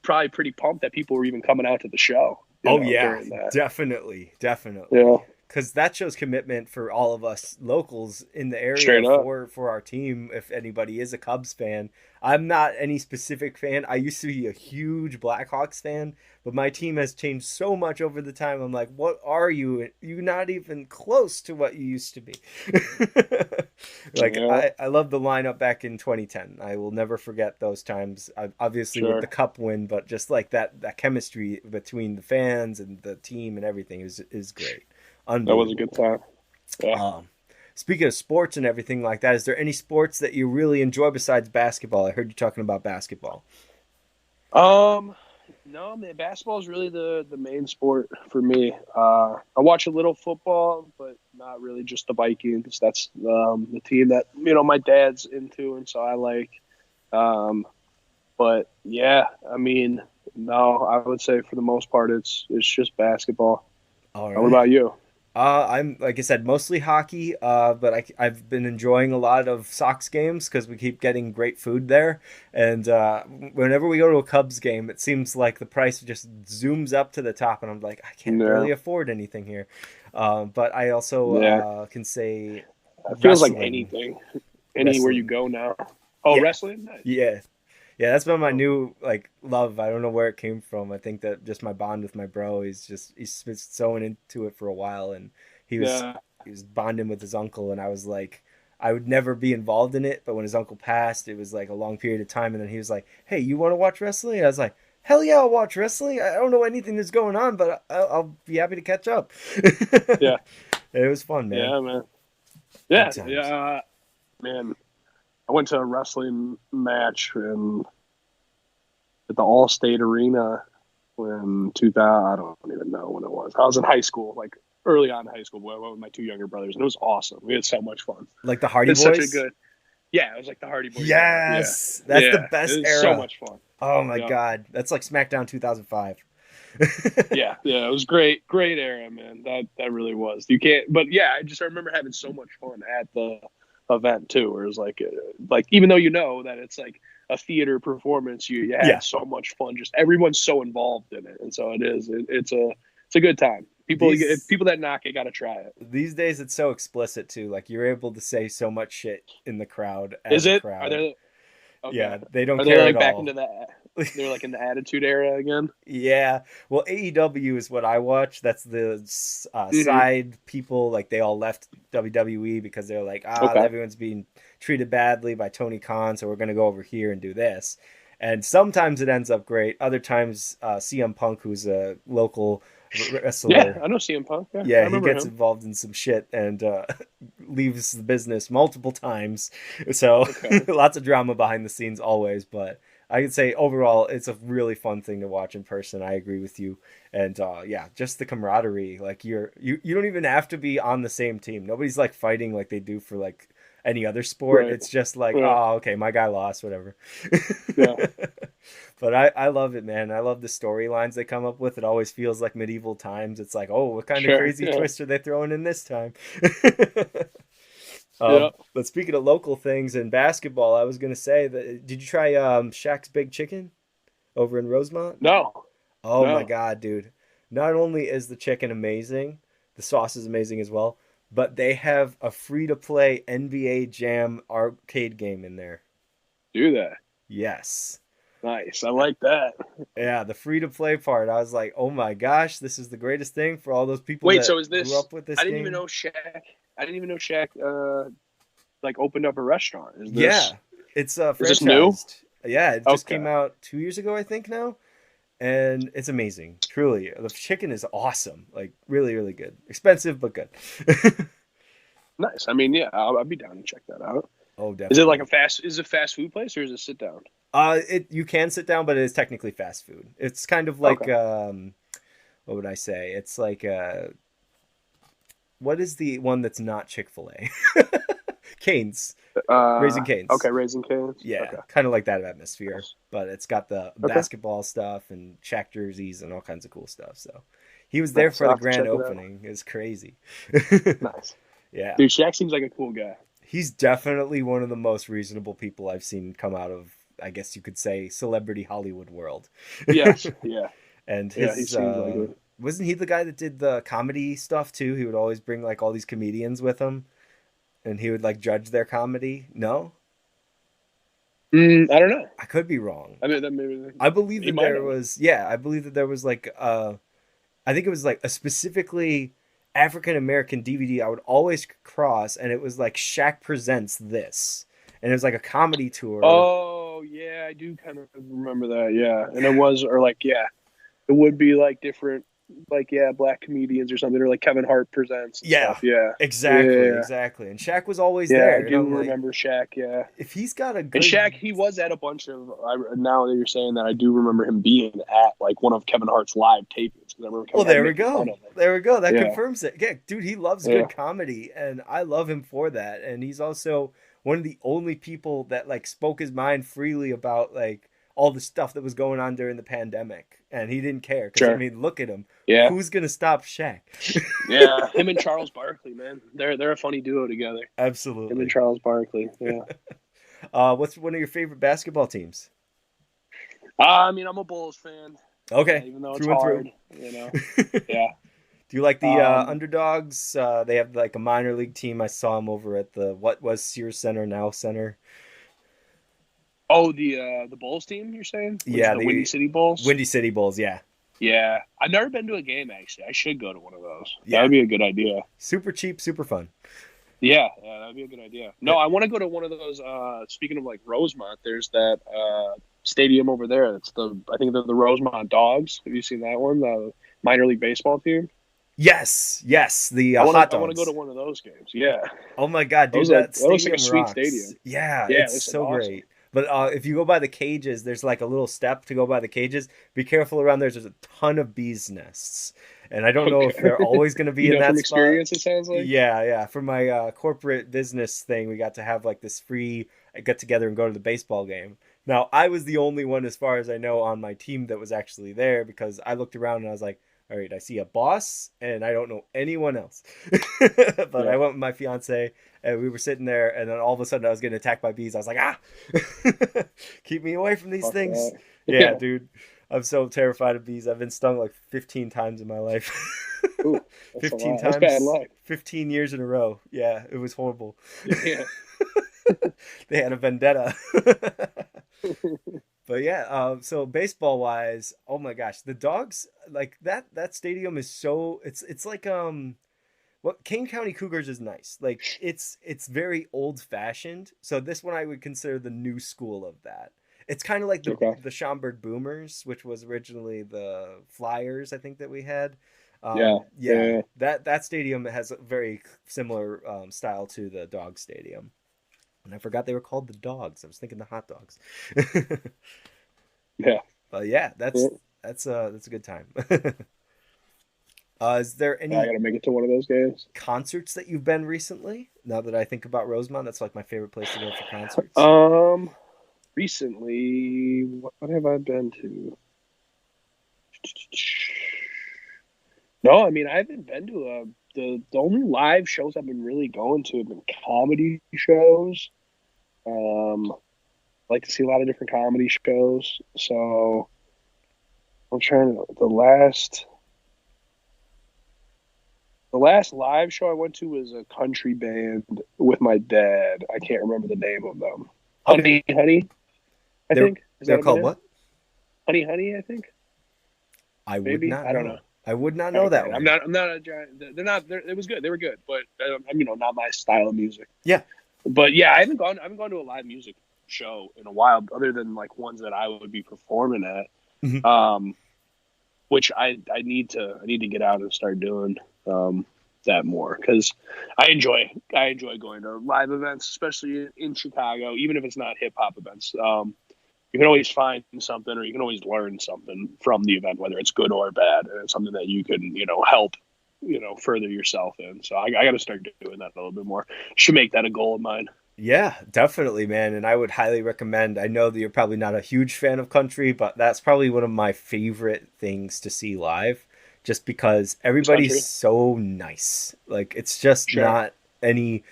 Speaker 5: probably pretty pumped that people were even coming out to the show.
Speaker 4: Definitely.
Speaker 5: Yeah.
Speaker 4: Because that shows commitment for all of us locals in the area for our team. If anybody is a Cubs fan, I'm not any specific fan. I used to be a huge Blackhawks fan, but my team has changed so much over the time. I'm like, what are you? You're not even close to what you used to be. I love the lineup back in 2010. I will never forget those times. Obviously with the cup win, but just like that chemistry between the fans and the team and everything is great.
Speaker 5: That was a good time. Yeah.
Speaker 4: Speaking of sports and everything like that, is there any sports that you really enjoy besides basketball? I heard you talking about basketball.
Speaker 5: No, man, basketball is really the main sport for me. I watch a little football, but not really just the Vikings. That's the team that my dad's into, and so I like. But yeah, I mean, no, I would say for the most part, it's just basketball.
Speaker 4: All right.
Speaker 5: What about you?
Speaker 4: I'm, like I said, mostly hockey, but I've been enjoying a lot of Sox games because we keep getting great food there. And whenever we go to a Cubs game, it seems like the price just zooms up to the top, and I'm like, I can't really afford anything here. But I also can say
Speaker 5: it feels like anything, anywhere you go now. Oh, wrestling? Nice.
Speaker 4: Yeah, that's been my new love. I don't know where it came from. I think that just my bond with my bro. He's been so into it for a while, and he was bonding with his uncle, and I was like, I would never be involved in it. But when his uncle passed, it was like a long period of time. And then he was like, hey, you want to watch wrestling? And I was like, hell yeah, I'll watch wrestling. I don't know anything that's going on, but I'll be happy to catch up.
Speaker 5: Yeah.
Speaker 4: It was fun, man.
Speaker 5: Yeah, man. Yeah,
Speaker 4: Good times.
Speaker 5: yeah, man. I went to a wrestling match at the Allstate Arena when 2000. I don't even know when it was. I was in high school, like early on in high school. I went with my two younger brothers, and it was awesome. We had so much fun.
Speaker 4: Like the Hardy
Speaker 5: It's
Speaker 4: Boys?
Speaker 5: such a good. Yeah, it was like the Hardy Boys.
Speaker 4: Yes,
Speaker 5: Yeah.
Speaker 4: that's the best
Speaker 5: it was
Speaker 4: era.
Speaker 5: So much fun.
Speaker 4: Oh my
Speaker 5: Yeah.
Speaker 4: God, that's like SmackDown 2005.
Speaker 5: Yeah, it was great era, man. That really was. You can't, but yeah, I remember having so much fun at the event too. Where it was like even though you know that it's like a theater performance, you had so much fun. Just everyone's so involved in it, and so it is. It's a good time. People that knock it got to try it.
Speaker 4: These days, it's so explicit too. Like you're able to say so much shit in the crowd.
Speaker 5: Is it?
Speaker 4: Crowd.
Speaker 5: Are there? Okay.
Speaker 4: Yeah, they don't
Speaker 5: Are
Speaker 4: care
Speaker 5: they like
Speaker 4: at
Speaker 5: back
Speaker 4: all.
Speaker 5: into that? They're like in the Attitude Era again.
Speaker 4: Yeah, well, AEW is what I watch. That's the side people. Like they all left WWE because they're like, everyone's being treated badly by Tony Khan, so we're gonna go over here and do this. And sometimes it ends up great. Other times, CM Punk, who's a local wrestler,
Speaker 5: Yeah, I know CM Punk. Yeah, I
Speaker 4: he gets
Speaker 5: him.
Speaker 4: involved in some shit and leaves the business multiple times. So lots of drama behind the scenes always, but I could say overall it's a really fun thing to watch in person. I agree with you. And just the camaraderie. Like you don't even have to be on the same team. Nobody's like fighting like they do for like any other sport.
Speaker 5: Right.
Speaker 4: It's just like,
Speaker 5: Yeah.
Speaker 4: oh, okay, my guy lost, whatever.
Speaker 5: Yeah.
Speaker 4: But I love it, man. I love the storylines they come up with. It always feels like medieval times. It's like, oh, what kind of crazy twist are they throwing in this time? But speaking of local things in basketball, I was going to say that, did you try Shaq's Big Chicken over in Rosemont?
Speaker 5: No.
Speaker 4: Oh
Speaker 5: No.
Speaker 4: my God, dude. Not only is the chicken amazing, the sauce is amazing as well, but they have a free-to-play NBA Jam arcade game in there.
Speaker 5: Do that.
Speaker 4: Yes.
Speaker 5: Nice. I like that.
Speaker 4: Yeah, the free-to-play part. I was like, oh my gosh, this is the greatest thing for all those people
Speaker 5: Wait,
Speaker 4: that
Speaker 5: so is this?
Speaker 4: grew up with this
Speaker 5: I didn't
Speaker 4: game.
Speaker 5: even know Shaq. Like opened up a restaurant. Is this,
Speaker 4: Yeah, it's franchised.
Speaker 5: this new?
Speaker 4: Yeah, it just
Speaker 5: Okay.
Speaker 4: came out 2 years ago, I think now. And it's amazing. Truly. The chicken is awesome. Like, really, really good. Expensive, but good.
Speaker 5: Nice. I mean, yeah, I'll be down to check that out.
Speaker 4: Oh, definitely.
Speaker 5: Is it like a fast food place or is it sit down?
Speaker 4: You can sit down, but it is technically fast food. It's kind of like,
Speaker 5: Okay.
Speaker 4: what would I say? It's like, what is the one that's not Chick-fil-A? Cane's. Raising Cane's.
Speaker 5: Okay, Raising Cane's.
Speaker 4: Yeah,
Speaker 5: Okay.
Speaker 4: kind of like that atmosphere, but it's got the basketball stuff and Shaq jerseys and all kinds of cool stuff. So he was there
Speaker 5: Nice.
Speaker 4: for
Speaker 5: I'll
Speaker 4: the
Speaker 5: have to
Speaker 4: grand
Speaker 5: check it out.
Speaker 4: opening. It's crazy.
Speaker 5: Nice.
Speaker 4: Yeah,
Speaker 5: Dude, Shaq seems like a cool guy.
Speaker 4: he's definitely one of the most reasonable people I've seen come out of, I guess you could say, celebrity Hollywood world.
Speaker 5: Yes. Yeah.
Speaker 4: And
Speaker 5: Yeah,
Speaker 4: his
Speaker 5: he seems like it.
Speaker 4: wasn't he the guy that did the comedy stuff too? He would always bring like all these comedians with him, and he would like judge their comedy. No,
Speaker 5: I don't know.
Speaker 4: I could be wrong.
Speaker 5: I mean, that maybe.
Speaker 4: I believe
Speaker 5: He
Speaker 4: that
Speaker 5: might
Speaker 4: there
Speaker 5: have.
Speaker 4: was, I believe that there was like, I think it was like a specifically African American DVD I would always cross, and it was like Shaq Presents This, and it was like a comedy tour.
Speaker 5: Oh yeah, I do kind of remember that. Yeah, and it was, or like, yeah, it would be like different, like black comedians or something, or like Kevin Hart presents. And stuff. Yeah,
Speaker 4: exactly,
Speaker 5: Yeah.
Speaker 4: exactly. And Shaq was always
Speaker 5: yeah,
Speaker 4: there.
Speaker 5: I
Speaker 4: and
Speaker 5: do
Speaker 4: I'm like,
Speaker 5: remember Shaq. Yeah,
Speaker 4: if he's got a good
Speaker 5: and Shaq, he was at a bunch of. Now that you're saying that, I do remember him being at like one of Kevin Hart's live tapings. 'Cause I remember Kevin
Speaker 4: well, there
Speaker 5: Hart
Speaker 4: we
Speaker 5: making
Speaker 4: go.
Speaker 5: fun of it.
Speaker 4: There we go. That
Speaker 5: Yeah.
Speaker 4: confirms it. Yeah, dude, he loves
Speaker 5: Yeah.
Speaker 4: good comedy, and I love him for that. And he's also one of the only people that like spoke his mind freely about like all the stuff that was going on during the pandemic, and he didn't care. Because I
Speaker 5: Sure.
Speaker 4: mean, look at him.
Speaker 5: Yeah,
Speaker 4: Who's gonna stop Shaq?
Speaker 5: yeah. Him and Charles Barkley, man, they're a funny duo together. Him
Speaker 4: Absolutely.
Speaker 5: and Charles Barkley. Yeah.
Speaker 4: What's one of your favorite basketball teams?
Speaker 5: I mean, I'm a Bulls fan.
Speaker 4: Okay,
Speaker 5: Even though it's
Speaker 4: through and
Speaker 5: hard, you know. Yeah.
Speaker 4: Do you like the
Speaker 5: Um,
Speaker 4: underdogs? They have like a minor league team. I saw them over at the what was Sears Center, now Center.
Speaker 5: Oh, the Bulls team, you're saying?
Speaker 4: Yeah,
Speaker 5: the
Speaker 4: the
Speaker 5: Windy City Bulls.
Speaker 4: Windy City Bulls. Yeah,
Speaker 5: Yeah, I've never been to a game actually. I should go to one of those.
Speaker 4: Yeah.
Speaker 5: That would be a good idea.
Speaker 4: super cheap, super fun.
Speaker 5: Yeah, that'd be a good idea. No, I want to go to one of those. Speaking of like Rosemont, there's that stadium over there. It's I think they're the Rosemont Dogs. Have you seen that one? The minor league baseball team.
Speaker 4: Yes, the
Speaker 5: I want
Speaker 4: hot
Speaker 5: to. I want to go
Speaker 4: dogs.
Speaker 5: to one of those games. Yeah,
Speaker 4: Oh my god, dude,
Speaker 5: that looks like a
Speaker 4: stadium
Speaker 5: sweet
Speaker 4: rocks.
Speaker 5: stadium.
Speaker 4: Yeah,
Speaker 5: Yeah, it
Speaker 4: it's
Speaker 5: looks
Speaker 4: so
Speaker 5: awesome.
Speaker 4: great. But if you go by the cages, there's like a little step to go by the cages. Be careful around there. There's a ton of bees nests, and I don't know if they're always going to be in that
Speaker 5: from
Speaker 4: spot.
Speaker 5: experience, it sounds like.
Speaker 4: Yeah. For my corporate business thing, we got to have like this free get together and go to the baseball game. Now, I was the only one, as far as I know, on my team that was actually there because I looked around and I was like, all right, I see a boss and I don't know anyone else. But
Speaker 5: Yeah.
Speaker 4: I went with my fiance and we were sitting there and then all of a sudden I was getting attacked by bees. I was like, keep me away from these
Speaker 5: Fuck
Speaker 4: things.
Speaker 5: that.
Speaker 4: Yeah, dude. I'm so terrified of bees. I've been stung like 15 times in my life.
Speaker 5: Ooh, that's
Speaker 4: 15
Speaker 5: a lot.
Speaker 4: times.
Speaker 5: That's bad luck.
Speaker 4: 15 years in a row. Yeah, it was horrible.
Speaker 5: Yeah.
Speaker 4: They had a vendetta. But yeah, so baseball wise, oh my gosh, the Dogs, like that stadium is so it's like what Kane County Cougars is nice. Like it's very old fashioned. So this one I would consider the new school of that. It's kind of like the Schaumburg Boomers, which was originally the Flyers, I think that we had.
Speaker 5: Yeah.
Speaker 4: That stadium has a very similar style to the Dog Stadium. And I forgot they were called the Dogs. I was thinking the Hot Dogs.
Speaker 5: Yeah.
Speaker 4: But yeah, that's a good time. Is there any
Speaker 5: I gotta make it to one of those games.
Speaker 4: concerts that you've been recently? Now that I think about Rosemont, that's like my favorite place to go for concerts.
Speaker 5: Recently, what have I been to? No, I mean I haven't been to the only live shows I've been really going to have been comedy shows. Like to see a lot of different comedy shows. So I'm trying to the last live show I went to was a country band with my dad. I can't remember the name of them. Honey, I think.
Speaker 4: They're called what?
Speaker 5: Honey, I think.
Speaker 4: I would
Speaker 5: Maybe?
Speaker 4: not.
Speaker 5: I don't know.
Speaker 4: I would not know that
Speaker 5: Okay.
Speaker 4: one.
Speaker 5: I'm not a giant. They're not. It was good. They were good, but not my style of music.
Speaker 4: Yeah.
Speaker 5: But yeah, I haven't gone to a live music show in a while, other than like ones that I would be performing at.
Speaker 4: Mhm.
Speaker 5: Which I need to get out and start doing that more because I enjoy going to live events, especially in Chicago, even if it's not hip hop events. You can always find something, or you can always learn something from the event, whether it's good or bad, and it's something that you can help further yourself in. So I got to start doing that a little bit more. Should make that a goal of mine.
Speaker 4: Yeah, definitely, man. And I would highly recommend. I know that you're probably not a huge fan of country, but that's probably one of my favorite things to see live, just because everybody's so nice. Like it's just not any.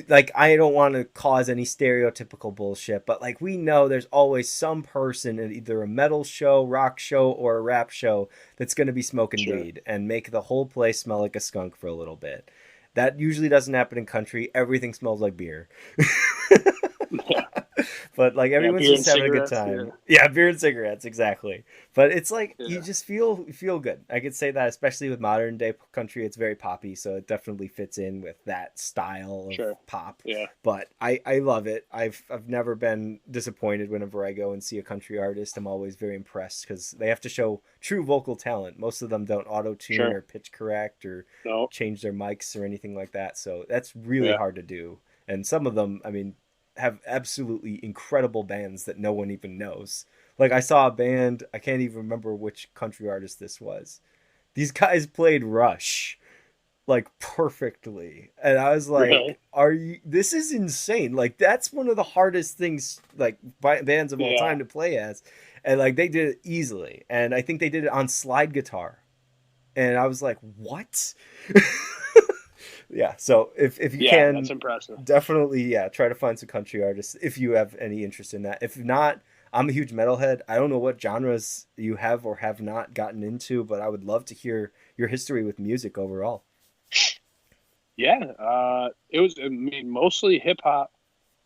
Speaker 4: Like I don't want to cause any stereotypical bullshit, but like we know there's always some person at either a metal show, rock show, or a rap show that's going to be smoking weed and make the whole place smell like a skunk for a little bit. That usually doesn't happen in country. Everything smells like beer. But like everyone's just having a good time. Yeah, beer and cigarettes, exactly. But it's like you just feel good. I could say that, especially with modern day country, it's very poppy, so it definitely fits in with that style of pop.
Speaker 5: Yeah.
Speaker 4: But I love it. I've never been disappointed whenever I go and see a country artist. I'm always very impressed because they have to show true vocal talent. Most of them don't auto-tune or pitch correct or change their mics or anything like that. So that's really hard to do. And some of them, I mean, have absolutely incredible bands that no one even knows. Like I saw a band, I can't even remember which country artist this was. These guys played Rush like perfectly. And I was like, this is insane. Like that's one of the hardest things like bands of all time to play as. And like they did it easily. And I think they did it on slide guitar. And I was like, what? Yeah, so if you can,
Speaker 5: that's impressive.
Speaker 4: Definitely, try to find some country artists if you have any interest in that. If not, I'm a huge metalhead. I don't know what genres you have or have not gotten into, but I would love to hear your history with music overall.
Speaker 5: Yeah, it was mostly hip hop,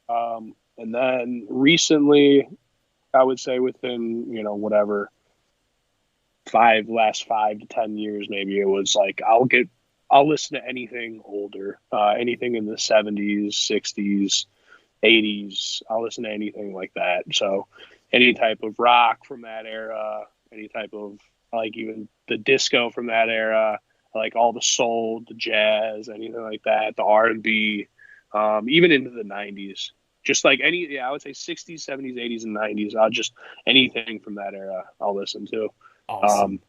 Speaker 5: and then recently, I would say within whatever last 5 to 10 years, maybe it was like I'll get I'll listen to anything older, anything in the 70s, 60s, 80s. I'll listen to anything like that. So any type of rock from that era, any type of, like, even the disco from that era, like all the soul, the jazz, anything like that, the R&B, even into the 90s. Just like I would say 60s, 70s, 80s, and 90s. I'll just, anything from that era, I'll listen to.
Speaker 4: Awesome.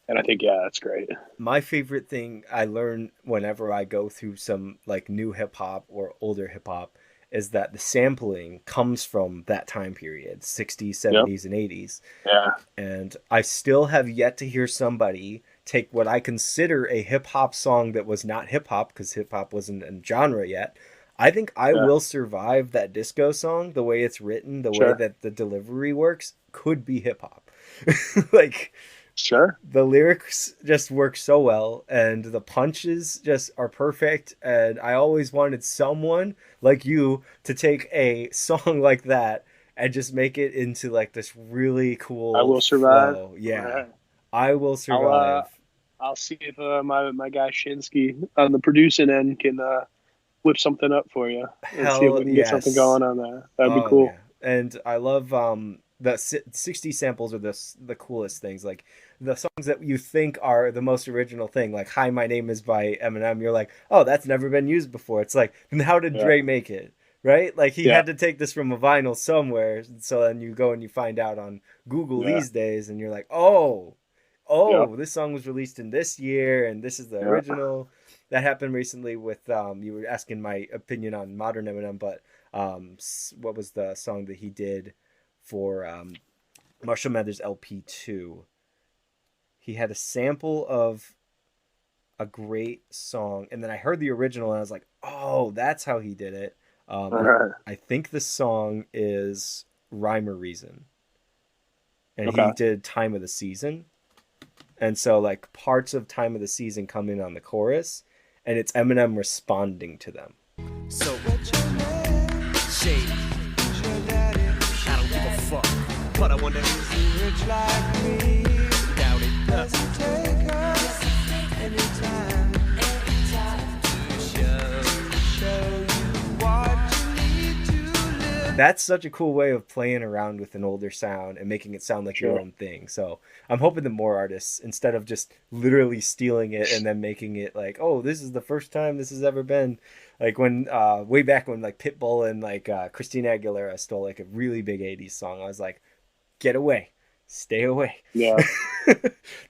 Speaker 5: And I think, yeah, that's great.
Speaker 4: My favorite thing I learn whenever I go through some like new hip hop or older hip hop is that the sampling comes from that time period, 60s, 70s, and 80s.
Speaker 5: Yeah.
Speaker 4: And I still have yet to hear somebody take what I consider a hip hop song that was not hip hop, because hip hop wasn't a genre yet. I think I Will Survive, that disco song, the way it's written, the way that the delivery works, could be hip hop. Like,
Speaker 5: sure,
Speaker 4: the lyrics just work so well, and the punches just are perfect. And I always wanted someone like you to take a song like that and just make it into like this really cool
Speaker 5: I Will Survive
Speaker 4: flow. Yeah.
Speaker 5: Right.
Speaker 4: I Will Survive.
Speaker 5: I'll see if my guy Shinsky on the producing end can whip something up for you and see if we can get something going on there. That'd be cool.
Speaker 4: Yeah. And I love the 60 samples are the coolest things. Like the songs that you think are the most original thing, like "Hi, My Name Is" by Eminem. You're like, oh, that's never been used before. It's like, then how did Dre make it? Right? Like he had to take this from a vinyl somewhere. So then you go and you find out on Google these days, and you're like, oh, this song was released in this year, and this is the original. That happened recently with you were asking my opinion on modern Eminem, but what was the song that he did for Marshall Mathers LP2? He had a sample of a great song, and then I heard the original, and I was like, oh, that's how he did it. I think the song is Rhyme or Reason, and he did Time of the Season. And so like parts of Time of the Season come in on the chorus, and it's Eminem responding to them.
Speaker 6: So what's your name? Shady. I don't give a fuck, but I wonder who's rich like me. Doubt it. Does it take us anytime to show you what you need to live?
Speaker 4: That's such a cool way of playing around with an older sound and making it sound like your own thing. So I'm hoping that more artists, instead of just literally stealing it and then making it like, oh, this is the first time this has ever been. Like when way back when like Pitbull and like Christina Aguilera stole like a really big 80s song, I was like, get away, stay away.
Speaker 5: Yeah.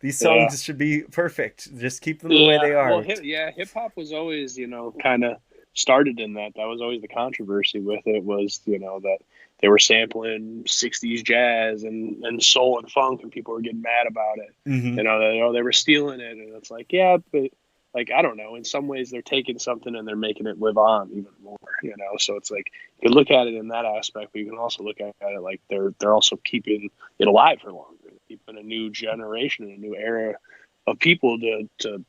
Speaker 4: These songs should be perfect. Just keep them the way they are.
Speaker 5: Well, hip hop was always, kind of started in that. That was always the controversy with it, was, that they were sampling 60s jazz and soul and funk, and people were getting mad about it. Mm-hmm. They were stealing it, and it's like, yeah, but like, I don't know, in some ways they're taking something and they're making it live on even more, so it's like, you can look at it in that aspect, but you can also look at it like they're also keeping it alive for longer, keeping a new generation and a new era of people to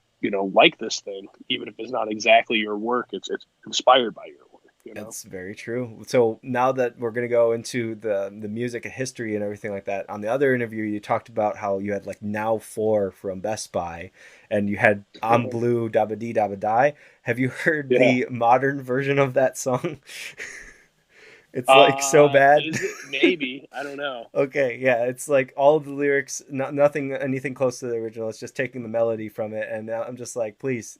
Speaker 5: like this thing, even if it's not exactly your work, it's inspired by your work.
Speaker 4: That's very true. So now that we're going to go into the music and history and everything like that, on the other interview, you talked about how you had like Now 4 from Best Buy, and you had I'm Blue, Dabba Dee Dabba Die. Have you heard the modern version of that song? It's like so bad.
Speaker 5: Maybe. I don't know.
Speaker 4: Okay, yeah, it's like all of the lyrics, anything close to the original. It's just taking the melody from it, and now I'm just like, please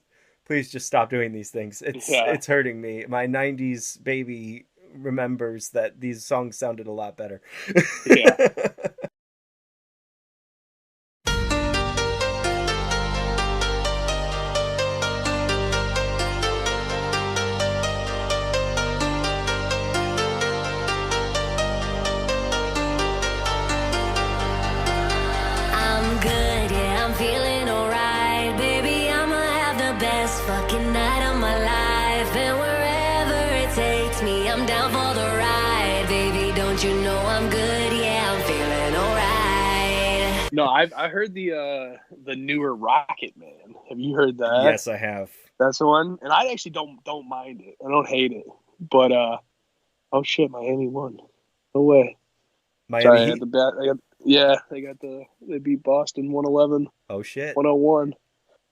Speaker 4: just stop doing these things. It's hurting me. My 90s baby remembers that these songs sounded a lot better.
Speaker 5: Yeah. No, I heard the newer Rocket Man. Have you heard that?
Speaker 4: Yes, I have.
Speaker 5: That's the one, and I actually don't mind it. I don't hate it, but oh shit, Miami won. No way.
Speaker 4: Miami.
Speaker 5: Sorry, they beat Boston 111.
Speaker 4: Oh shit.
Speaker 5: 101.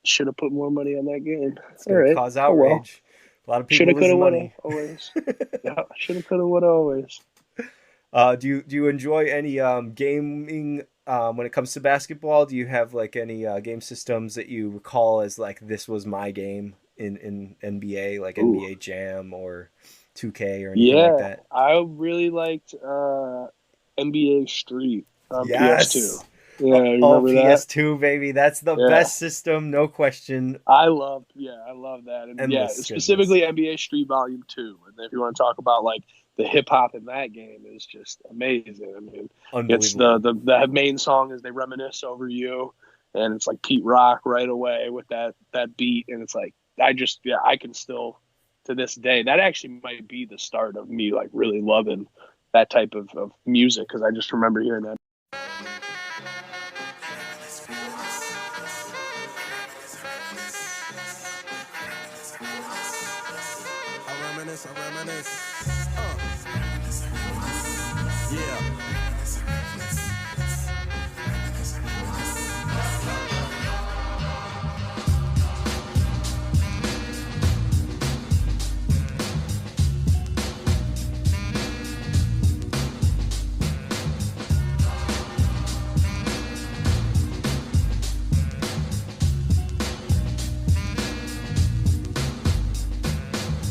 Speaker 5: should have put more money on that game.
Speaker 4: It's gonna cause outrage. A lot of people
Speaker 5: Shoulda,
Speaker 4: lose
Speaker 5: coulda,
Speaker 4: money.
Speaker 5: woulda, always. Yeah, shoulda, coulda, woulda, always.
Speaker 4: Do you enjoy any gaming when it comes to basketball? Do you have like any game systems that you recall as like this was my game in NBA, like NBA Jam or 2K or anything like that?
Speaker 5: I really liked NBA Street on
Speaker 4: Yes.
Speaker 5: PS2. Yeah, you
Speaker 4: Oh,
Speaker 5: remember that?
Speaker 4: PS2, baby. That's the best system, no question.
Speaker 5: I love that. And
Speaker 4: Endless
Speaker 5: specifically NBA Street Volume 2. And if you want to talk about like the hip hop in that game is just amazing. I mean, it's the main song is They Reminisce Over You, and it's like Pete Rock right away with that beat, and it's like I can still to this day, that actually might be the start of me like really loving that type of music, because I just remember hearing that.
Speaker 7: I reminisce. Yeah.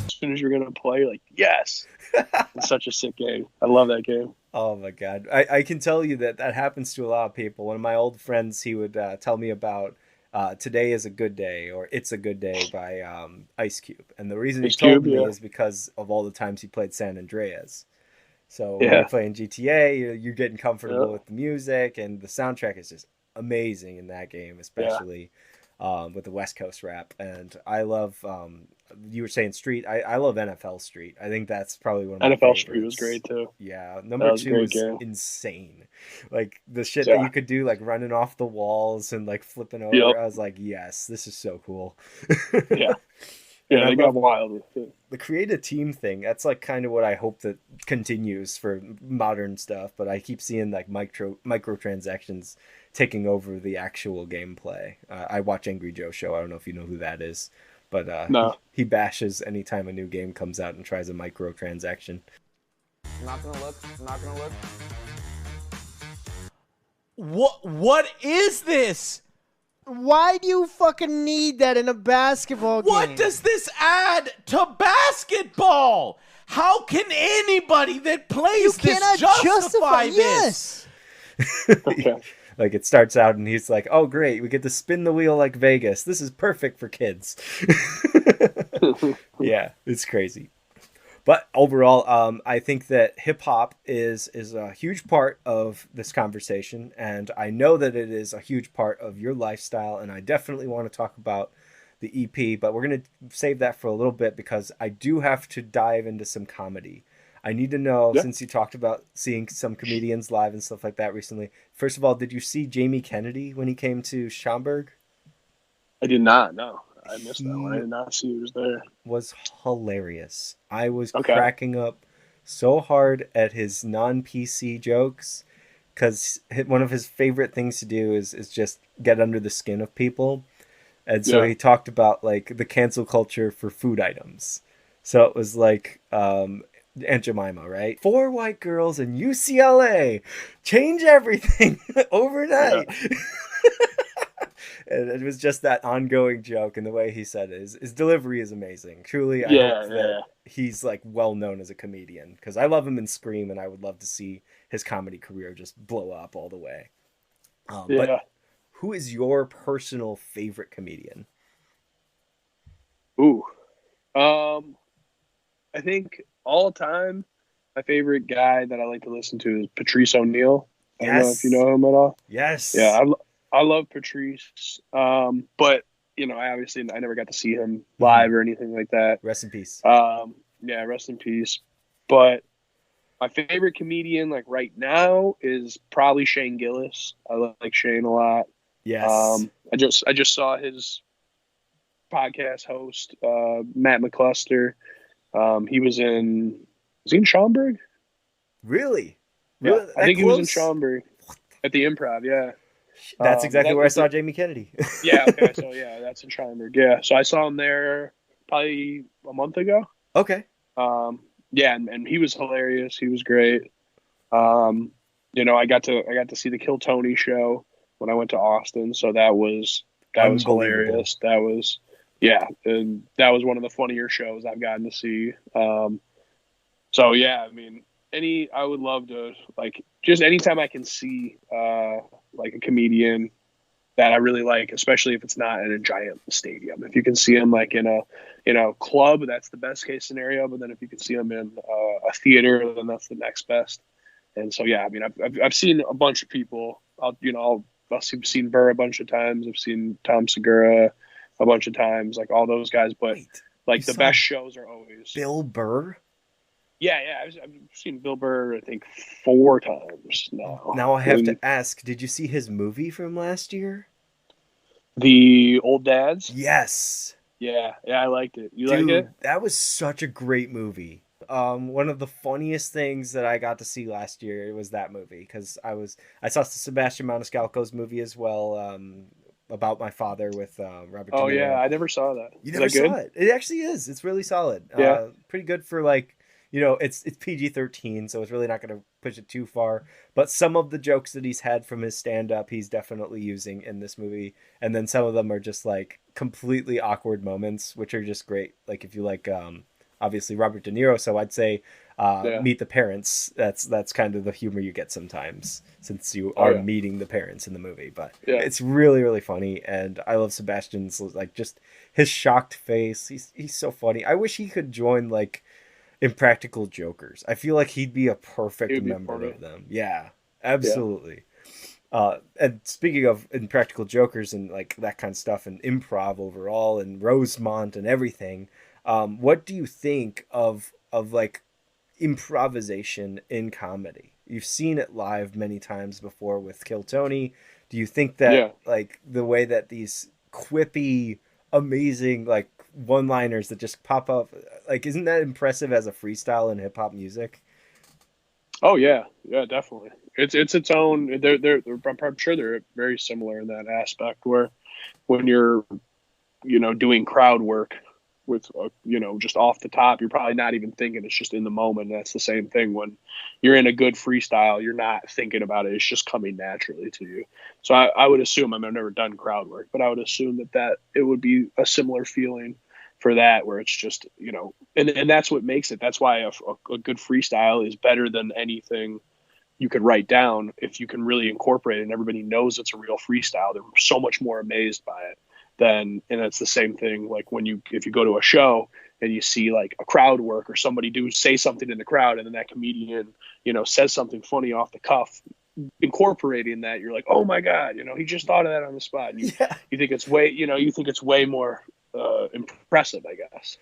Speaker 5: As soon as you're gonna play, you're like, yes. It's such a sick game. I love that game.
Speaker 4: Oh my god, I can tell you that happens to a lot of people. One of my old friends, he would tell me about Today is a Good Day or It's a Good Day by Ice Cube, and the reason he told me is because of all the times he played San Andreas. So when you're playing GTA, you're getting comfortable with the music, and the soundtrack is just amazing in that game, especially with the West Coast rap. And I love, you were saying Street, I love NFL Street. I think that's probably one of my
Speaker 5: NFL
Speaker 4: favorites.
Speaker 5: Street was great too.
Speaker 4: Yeah, number 2 is insane. Like the shit that you could do, like running off the walls and like flipping over. I was like, yes, this is so cool.
Speaker 5: Yeah, they got wild with it.
Speaker 4: The create a team thing, that's like kind of what I hope that continues for modern stuff, but I keep seeing like microtransactions taking over the actual gameplay. I watch Angry Joe Show. I don't know if you know who that is, but
Speaker 5: no.
Speaker 4: he bashes anytime a new game comes out and tries a microtransaction.
Speaker 7: Not gonna look.
Speaker 1: What is this?
Speaker 8: Why do you fucking need that in a basketball game?
Speaker 1: What does this add to basketball? How can anybody that plays this justify this?
Speaker 5: Okay.
Speaker 4: Like it starts out and he's like, oh great, we get to spin the wheel like Vegas. This is perfect for kids. Yeah, it's crazy. But overall, I think that hip hop is a huge part of this conversation, and I know that it is a huge part of your lifestyle, and I definitely want to talk about the EP, but we're going to save that for a little bit because I do have to dive into some comedy. I need to know, since you talked about seeing some comedians live and stuff like that recently, first of all, did you see Jamie Kennedy when he came to Schaumburg?
Speaker 5: I did not, no. I missed that one. I did not see he was there.
Speaker 4: Was hilarious. I was cracking up so hard at his non-PC jokes because one of his favorite things to do is just get under the skin of people. And so he talked about like the cancel culture for food items. So it was like Aunt Jemima, right? 4 white girls in UCLA change everything overnight. Yeah. And it was just that ongoing joke, and the way he said it, his delivery is amazing. Truly, I hope that he's like well known as a comedian because I love him in Scream, and I would love to see his comedy career just blow up all the way. But who is your personal favorite comedian?
Speaker 5: Ooh, I think all time, my favorite guy that I like to listen to is Patrice O'Neal. I don't know if you know him at all.
Speaker 4: Yes.
Speaker 5: Yeah, I love Patrice, but I never got to see him live or anything like that.
Speaker 4: Rest in peace.
Speaker 5: Yeah, rest in peace. But my favorite comedian, like right now, is probably Shane Gillis. I like Shane a lot.
Speaker 4: Yes.
Speaker 5: I just saw his podcast host, Matt McCluster. He was in Schaumburg?
Speaker 4: Really?
Speaker 5: Yeah, I think he was in Schaumburg at the Improv. Yeah.
Speaker 4: That's exactly where I saw
Speaker 5: it.
Speaker 4: Jamie Kennedy.
Speaker 5: Yeah, okay, so yeah, that's in Schaumburg. Yeah, so I saw him there probably a month ago.
Speaker 4: Okay.
Speaker 5: Yeah, and he was hilarious. He was great. I got to see the Kill Tony show when I went to Austin, so that was hilarious. That was and that was one of the funnier shows I've gotten to see. So yeah, I mean, I would love to, like, just anytime I can see like a comedian that I really like, especially if it's not in a giant stadium. If you can see him like in a club, that's the best case scenario. But then if you can see him in a theater, then that's the next best. And so yeah, I mean, I've seen a bunch of people. I've seen Burr a bunch of times. I've seen Tom Segura a bunch of times, like all those guys. But like the best shows are always
Speaker 4: Bill Burr.
Speaker 5: Yeah. I've seen Bill Burr, I think 4 times now.
Speaker 4: Now I have to ask, did you see his movie from last year?
Speaker 5: The Old Dads?
Speaker 4: Yes.
Speaker 5: Yeah, I liked it. You like it?
Speaker 4: That was such a great movie. One of the funniest things that I got to see last year was that movie, because I saw Sebastian Maniscalco's movie as well, about my father with Robert De Niro.
Speaker 5: Oh yeah, I never saw that.
Speaker 4: You never saw it? It actually is. It's really solid.
Speaker 5: Yeah.
Speaker 4: Pretty good for, like, it's PG-13, so it's really not going to push it too far. But some of the jokes that he's had from his stand-up, he's definitely using in this movie. And then some of them are just, like, completely awkward moments, which are just great. Like, if you like, obviously, Robert De Niro, so I'd say Meet the Parents. That's kind of the humor you get sometimes, since you are meeting the parents in the movie. But it's really, really funny. And I love Sebastian's, like, just his shocked face. He's so funny. I wish he could join, like, Impractical Jokers. I feel like he'd be a perfect member of them. Yeah, absolutely. And speaking of Impractical Jokers and like that kind of stuff and improv overall and Rosemont and everything, what do you think of like improvisation in comedy? You've seen it live many times before with Kill Tony. Do you think that like the way that these quippy, amazing, like, one-liners that just pop up, like, isn't that impressive as a freestyle in hip-hop music?
Speaker 5: Oh yeah, definitely. It's its own. I'm sure they're very similar in that aspect, where when you're doing crowd work with just off the top, you're probably not even thinking, it's just in the moment. That's the same thing when you're in a good freestyle, you're not thinking about it, it's just coming naturally to you. So I would assume, I mean, I've never done crowd work, but I would assume that it would be a similar feeling for that, where it's just and that's what makes it. That's why a good freestyle is better than anything you could write down. If you can really incorporate it and everybody knows it's a real freestyle, they're so much more amazed by it. And it's the same thing, like if you go to a show and you see like a crowd work or somebody say something in the crowd, and then that comedian says something funny off the cuff, incorporating that, you're like, oh my god, he just thought of that on the spot. And you think it's way more impressive, I guess.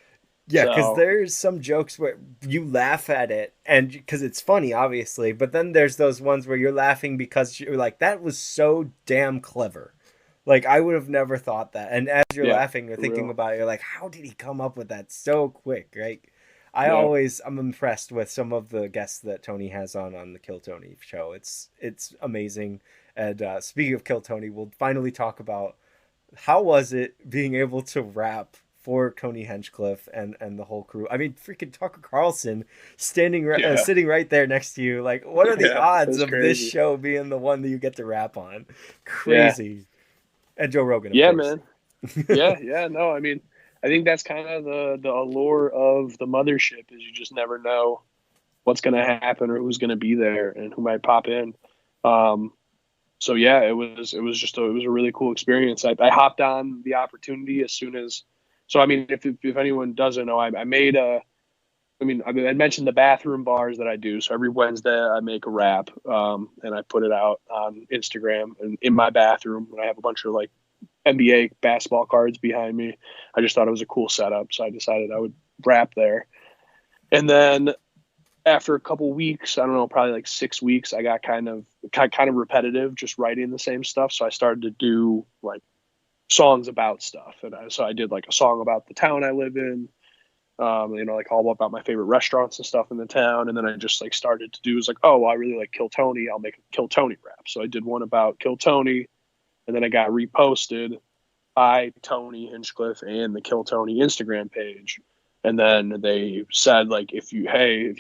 Speaker 4: Yeah, because there's some jokes where you laugh at it and because it's funny, obviously, but then there's those ones where you're laughing because you're like, that was so damn clever. Like, I would have never thought that. And as you're laughing, you're thinking about it, you're like, how did he come up with that so quick, right? I'm impressed with some of the guests that Tony has on the Kill Tony show. It's amazing. And speaking of Kill Tony, we'll finally talk about how was it being able to rap for Tony Hinchcliffe and the whole crew. I mean, freaking Tucker Carlson sitting right there next to you. Like, what are the odds of this show being the one that you get to rap on? Crazy. Yeah. And Joe Rogan, of course.
Speaker 5: Man. Yeah. No, I mean, I think that's kind of the allure of the mothership, is you just never know what's going to happen or who's going to be there and who might pop in. So yeah, it was a really cool experience. I hopped on the opportunity as soon as. So I mean, if anyone doesn't know, I mentioned the bathroom bars that I do. So every Wednesday I make a rap, and I put it out on Instagram and in my bathroom. And I have a bunch of like NBA basketball cards behind me. I just thought it was a cool setup, so I decided I would rap there. And then after a couple weeks, I don't know, probably like 6 weeks, I got kind of repetitive, just writing the same stuff. So I started to do like songs about stuff, and so I did like a song about the town I live in. Like all about my favorite restaurants and stuff in the town. And then I just like started to do, was like, oh, well, I really like Kill Tony. I'll make a Kill Tony rap. So I did one about Kill Tony, and then it got reposted by Tony Hinchcliffe and the Kill Tony Instagram page. And then they said, like, if you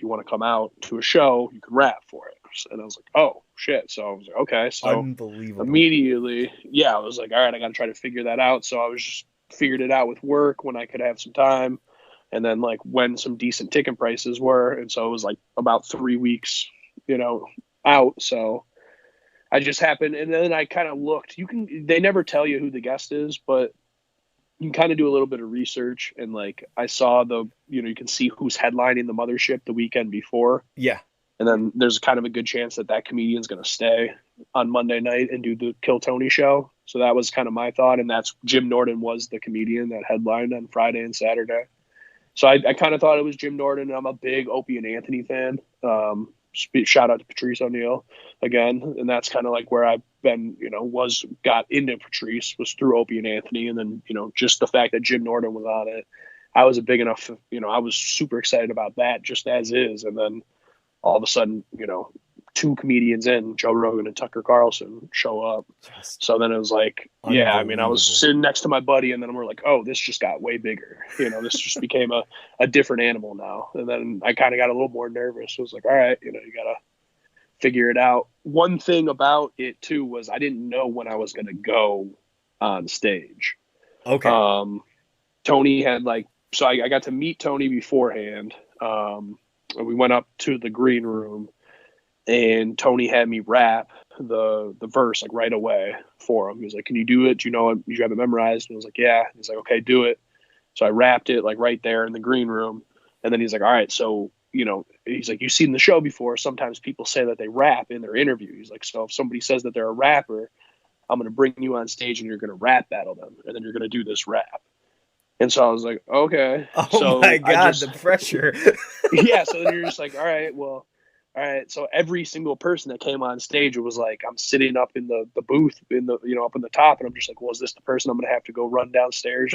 Speaker 5: want to come out to a show, you can rap for it. And I was like, oh shit. So I was like, okay. So
Speaker 4: Unbelievable.
Speaker 5: immediately, I was like, all right, I got to try to figure that out. So I was just figured it out with work when I could have some time, and then like when some decent ticket prices were. And so it was like about 3 weeks, out. So I just happened, and then I kind of looked. They never tell you who the guest is, but you can kind of do a little bit of research, and like I saw you can see who's headlining the Mothership the weekend before.
Speaker 4: Yeah.
Speaker 5: And then there's kind of a good chance that comedian's going to stay on Monday night and do the Kill Tony show. So that was kind of my thought. And that's Jim Norton was the comedian that headlined on Friday and Saturday. So I kind of thought it was Jim Norton. I'm a big Opie and Anthony fan. Shout out to Patrice O'Neal again. And that's kind of like where I've been, got into Patrice was through Opie and Anthony. And then, just the fact that Jim Norton was on it, I was a big enough, I was super excited about that just as is. And then all of a sudden, 2 comedians in, Joe Rogan and Tucker Carlson, show up. So then it was like, I was sitting next to my buddy, and then we're like, oh, this just got way bigger. This just became a different animal now. And then I kind of got a little more nervous. I was like, all right, you got to figure it out. One thing about it, too, was I didn't know when I was going to go on stage.
Speaker 4: Okay.
Speaker 5: Tony had so I got to meet Tony beforehand. We went up to the green room, and Tony had me rap the verse right away for him. He was like, "Can you do it? Do you know it? You have it memorized?" And I was like, "Yeah." He's like, "Okay, do it." So I rapped it right there in the green room, and then he's like, "All right, so he's like, you've seen the show before. Sometimes people say that they rap in their interview." He's like, "So if somebody says that they're a rapper, I'm going to bring you on stage and you're going to rap battle them, and then you're going to do this rap." And so I was like, okay.
Speaker 4: Oh
Speaker 5: so
Speaker 4: my God, the pressure.
Speaker 5: Yeah. So then you're just like, all right. So every single person that came on stage, it was like, I'm sitting up in the booth up in the top. And I'm just like, well, is this the person I'm going to have to go run downstairs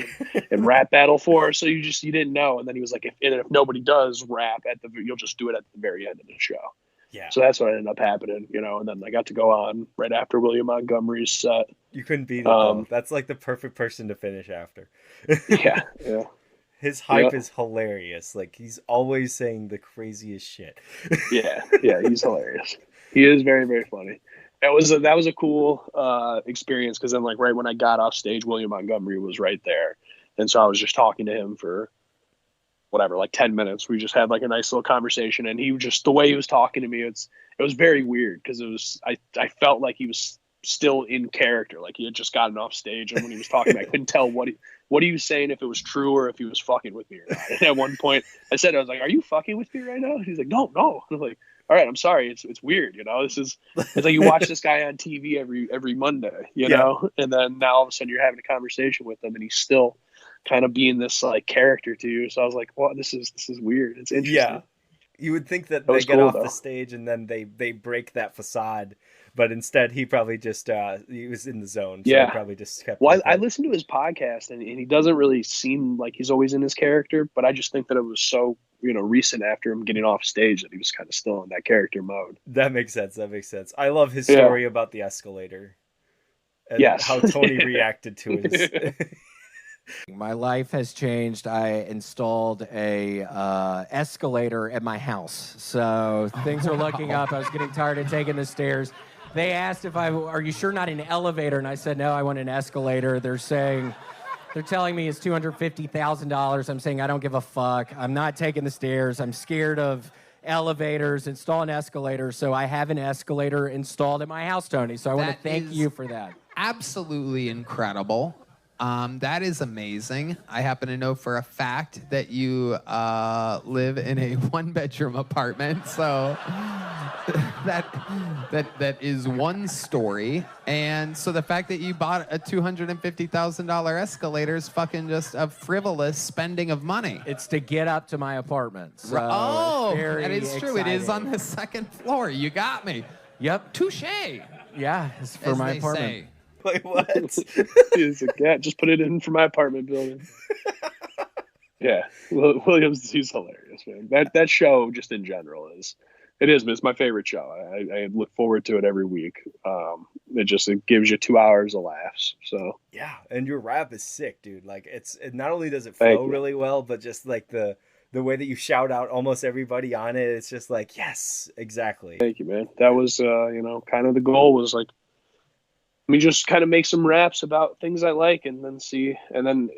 Speaker 5: and rap battle for? So you didn't know. And then he was like, if nobody does rap you'll just do it at the very end of the show.
Speaker 4: Yeah.
Speaker 5: So that's what ended up happening, and then I got to go on right after William Montgomery's set.
Speaker 4: You couldn't beat it though. That's like the perfect person to finish after.
Speaker 5: Yeah.
Speaker 4: His hype is hilarious. Like, he's always saying the craziest shit.
Speaker 5: Yeah, he's hilarious. He is very, very funny. That was a cool experience, because then right when I got off stage, William Montgomery was right there. And so I was just talking to him for 10 minutes. We just had a nice little conversation, and he just, the way he was talking to me, it was very weird, because I felt like he was still in character, like he had just gotten off stage, and when he was talking, I couldn't tell what he was saying, if it was true or if he was fucking with me or not. And at one point I was like, "Are you fucking with me right now?" And he's like, no. And I'm like, all right, I'm sorry. It's weird. It's like you watch this guy on TV every Monday, know, and then now all of a sudden you're having a conversation with him, and he's still kind of being this character to you. So I was like, well, this is weird. It's interesting.
Speaker 4: Yeah. You would think that they get off the stage and then they break that facade, but instead he probably just he was in the zone. So he probably just kept.
Speaker 5: Well, I listened to his podcast, and he doesn't really seem like he's always in his character, but I just think that it was so recent after him getting off stage that he was kind of still in that character mode.
Speaker 4: That makes sense. I love his story about the escalator. And how Tony reacted to his.
Speaker 9: My life has changed. I installed a escalator at my house, so things are looking up. I was getting tired of taking the stairs. They asked are you sure not an elevator? And I said, no, I want an escalator. They're telling me it's $250,000. I'm saying I don't give a fuck. I'm not taking the stairs. I'm scared of elevators. Install an escalator. So I have an escalator installed at my house, Tony. So I want to thank you for that.
Speaker 2: Absolutely incredible. That is amazing. I happen to know for a fact that you live in a one-bedroom apartment, so that is one story. And so the fact that you bought a $250,000 escalator is fucking just a frivolous spending of money.
Speaker 9: It's to get up to my apartment. So
Speaker 2: that is true. It is on the second floor. You got me.
Speaker 9: Yep.
Speaker 2: Touché.
Speaker 9: Yeah, it's for my apartment.
Speaker 2: Say.
Speaker 4: Wait, what?
Speaker 5: He's like, yeah, just put it in for my apartment building. Yeah, Williams, he's hilarious, man. That show just in general is It is, but it's my favorite show. I look forward to it every week. It gives you 2 hours of laughs. So
Speaker 4: Yeah, and your rap is sick, dude. Like it not only does it
Speaker 5: Thank
Speaker 4: flow
Speaker 5: you.
Speaker 4: really well, but just like the way that you shout out almost everybody on it, it's just like, yes, exactly.
Speaker 5: thank you, man. That was kind of the goal was like, let me just kind of make some raps about things I like, and then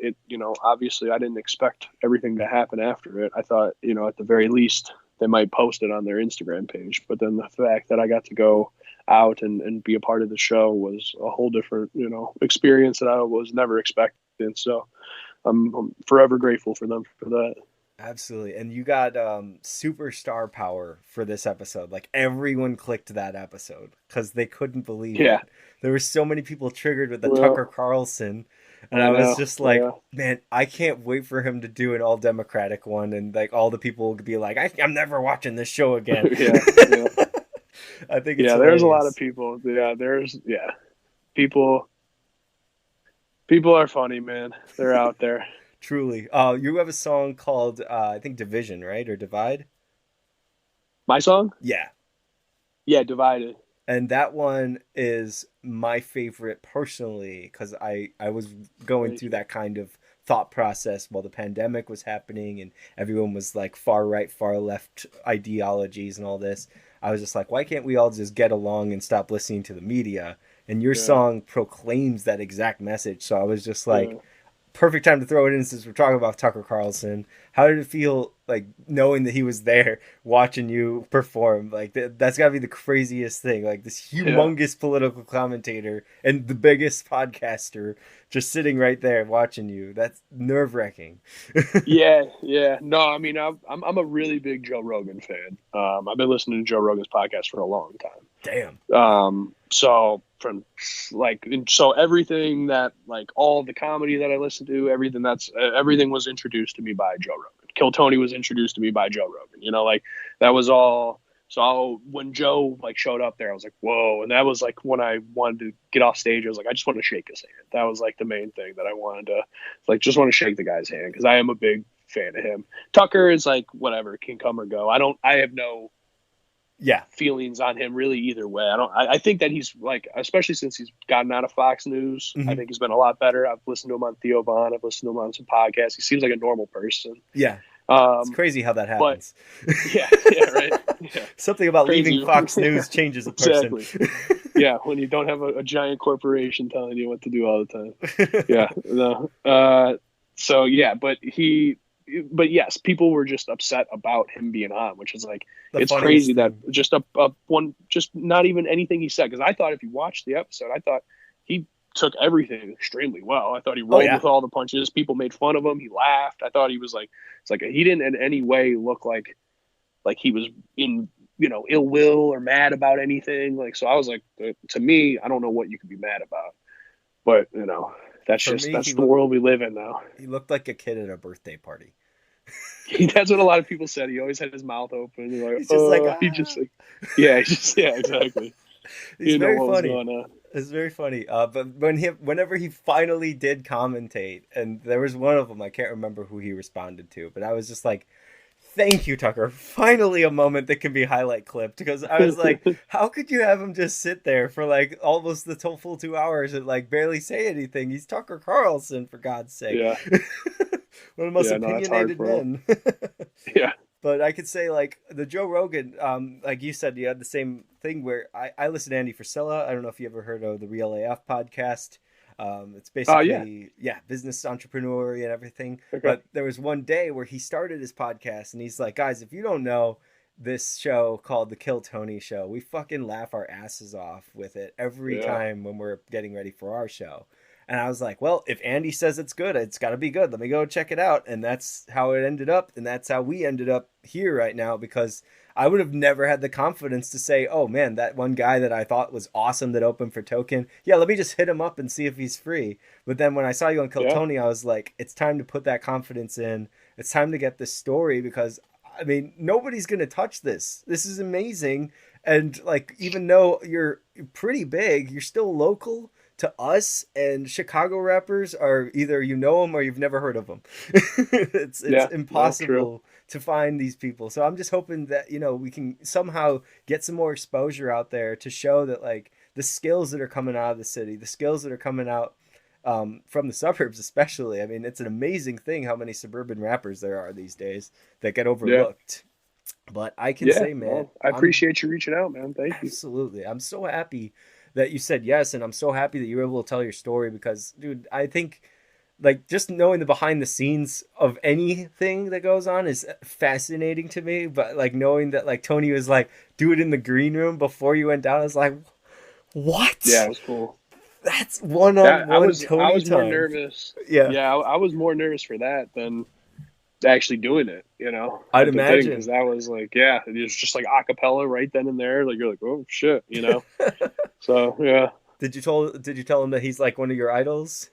Speaker 5: it, obviously I didn't expect everything to happen after it. I thought, at the very least they might post it on their Instagram page, but then the fact that I got to go out and be a part of the show was a whole different, experience that I was never expecting. So I'm forever grateful for them for that.
Speaker 4: Absolutely. And you got superstar power for this episode. Like everyone clicked that episode because they couldn't believe
Speaker 5: Yeah.
Speaker 4: it. There were so many people triggered with the
Speaker 5: Well,
Speaker 4: Tucker Carlson. And I was
Speaker 5: know,
Speaker 4: just like,
Speaker 5: yeah.
Speaker 4: man, I can't wait for him to do an all Democratic one. And like all the people will be like, I'm never watching this show again.
Speaker 5: Yeah.
Speaker 4: I think it's
Speaker 5: There's a lot
Speaker 4: hilarious.
Speaker 5: of people. People are funny, man. They're out there.
Speaker 4: Truly. You have a song called, I think, Division, right? Or Divide?
Speaker 5: My song?
Speaker 4: Yeah.
Speaker 5: Yeah, Divided.
Speaker 4: And that one is my favorite personally because I was going through that kind of thought process while the pandemic was happening and everyone was like far right, far left ideologies and all this. I was just like, why can't we all just get along and stop listening to the media? And your song proclaims that exact message. So I was just like, perfect time to throw it in since we're talking about Tucker Carlson. How did it feel like knowing that he was there watching you perform? Like that's got to be the craziest thing. Like this humongous political commentator and the biggest podcaster just sitting right there watching you. That's nerve-wracking.
Speaker 5: Yeah. No, I mean, I'm a really big Joe Rogan fan. I've been listening to Joe Rogan's podcast for a long time.
Speaker 4: Damn.
Speaker 5: So everything that, like, all the comedy that I listen to, everything was introduced to me by Joe Rogan. Kill Tony was introduced to me by Joe Rogan. That was all. So when Joe showed up there, I was like, whoa. And that was like when I wanted to get off stage, I was like, I just want to shake his hand. That was like the main thing that I wanted to, just want to shake the guy's hand because I am a big fan of him. Tucker is like, whatever, can come or go. I have no feelings on him really either way. I think that he's especially since he's gotten out of Fox News, I think he's been a lot better. I've listened to him on Theo Von. I've listened to him on some podcasts. He seems like a normal person.
Speaker 4: Yeah. It's crazy how that happens.
Speaker 5: Yeah, right. Yeah.
Speaker 4: Something about
Speaker 5: Crazy.
Speaker 4: leaving Fox News changes a person.
Speaker 5: Exactly. Yeah, when you don't have a giant corporation telling you what to do all the time. Yeah. No. So yeah, but yes, people were just upset about him being on, which is like, it's crazy that just just not even anything he said. Cause I thought if you watched the episode, I thought he took everything extremely well. I thought he rolled with all the punches. People made fun of him. He laughed. I thought he was he didn't in any way look like he was in, ill will or mad about anything. So I was like, to me, I don't know what you could be mad about, but that's the world we live in now.
Speaker 4: He looked like a kid at a birthday party.
Speaker 5: That's what a lot of people said. He always had his mouth open.
Speaker 4: He's just
Speaker 5: Exactly.
Speaker 4: He's very funny. It's very funny. But whenever he finally did commentate, and there was one of them, I can't remember who he responded to, but I was just like, thank you, Tucker. Finally a moment that can be highlight clipped. Because I was like, how could you have him just sit there for almost the full 2 hours and barely say anything? He's Tucker Carlson, for God's sake.
Speaker 5: Yeah.
Speaker 4: One of the most opinionated men.
Speaker 5: Yeah.
Speaker 4: But I could say the Joe Rogan, like you said, you had the same thing where I listened to Andy Frisella. I don't know if you ever heard of the Real AF podcast. It's basically, business entrepreneur and everything. Okay. But there was one day where he started his podcast and he's like, guys, if you don't know this show called The Kill Tony Show, we fucking laugh our asses off with it every time when we're getting ready for our show. And I was like, well, if Andy says it's good, it's got to be good. Let me go check it out. And that's how it ended up. And that's how we ended up here right now, because I would have never had the confidence to say, oh, man, that one guy that I thought was awesome that opened for Token. Yeah, let me just hit him up and see if he's free. But then when I saw you on Kill Tony, I was like, it's time to put that confidence in. It's time to get this story because, I mean, nobody's going to touch this. This is amazing. And even though you're pretty big, you're still local to us, and Chicago rappers are either you know them or you've never heard of them. It's impossible to find these people. So I'm just hoping that, we can somehow get some more exposure out there to show that like the skills that are coming out of the city, the skills that are coming out from the suburbs, especially. I mean, it's an amazing thing how many suburban rappers there are these days that get overlooked. But I can say, man,
Speaker 5: well, I appreciate you reaching out, man. Thank you.
Speaker 4: Absolutely. I'm so happy that you said yes. And I'm so happy that you were able to tell your story because, dude, I think like just knowing the behind the scenes of anything that goes on is fascinating to me. But like knowing that like Tony was like, do it in the green room before you went down, I was like, what?
Speaker 5: Yeah, it was cool.
Speaker 4: That's one-on-one Tony
Speaker 5: I was more
Speaker 4: time.
Speaker 5: nervous.
Speaker 4: Yeah.
Speaker 5: I was more nervous for that than actually doing it,
Speaker 4: I'd imagine.
Speaker 5: Because that was like, it was just like a cappella right then and there. Like, you're like, oh, shit, So, yeah.
Speaker 4: Did you tell him that he's like one of your idols?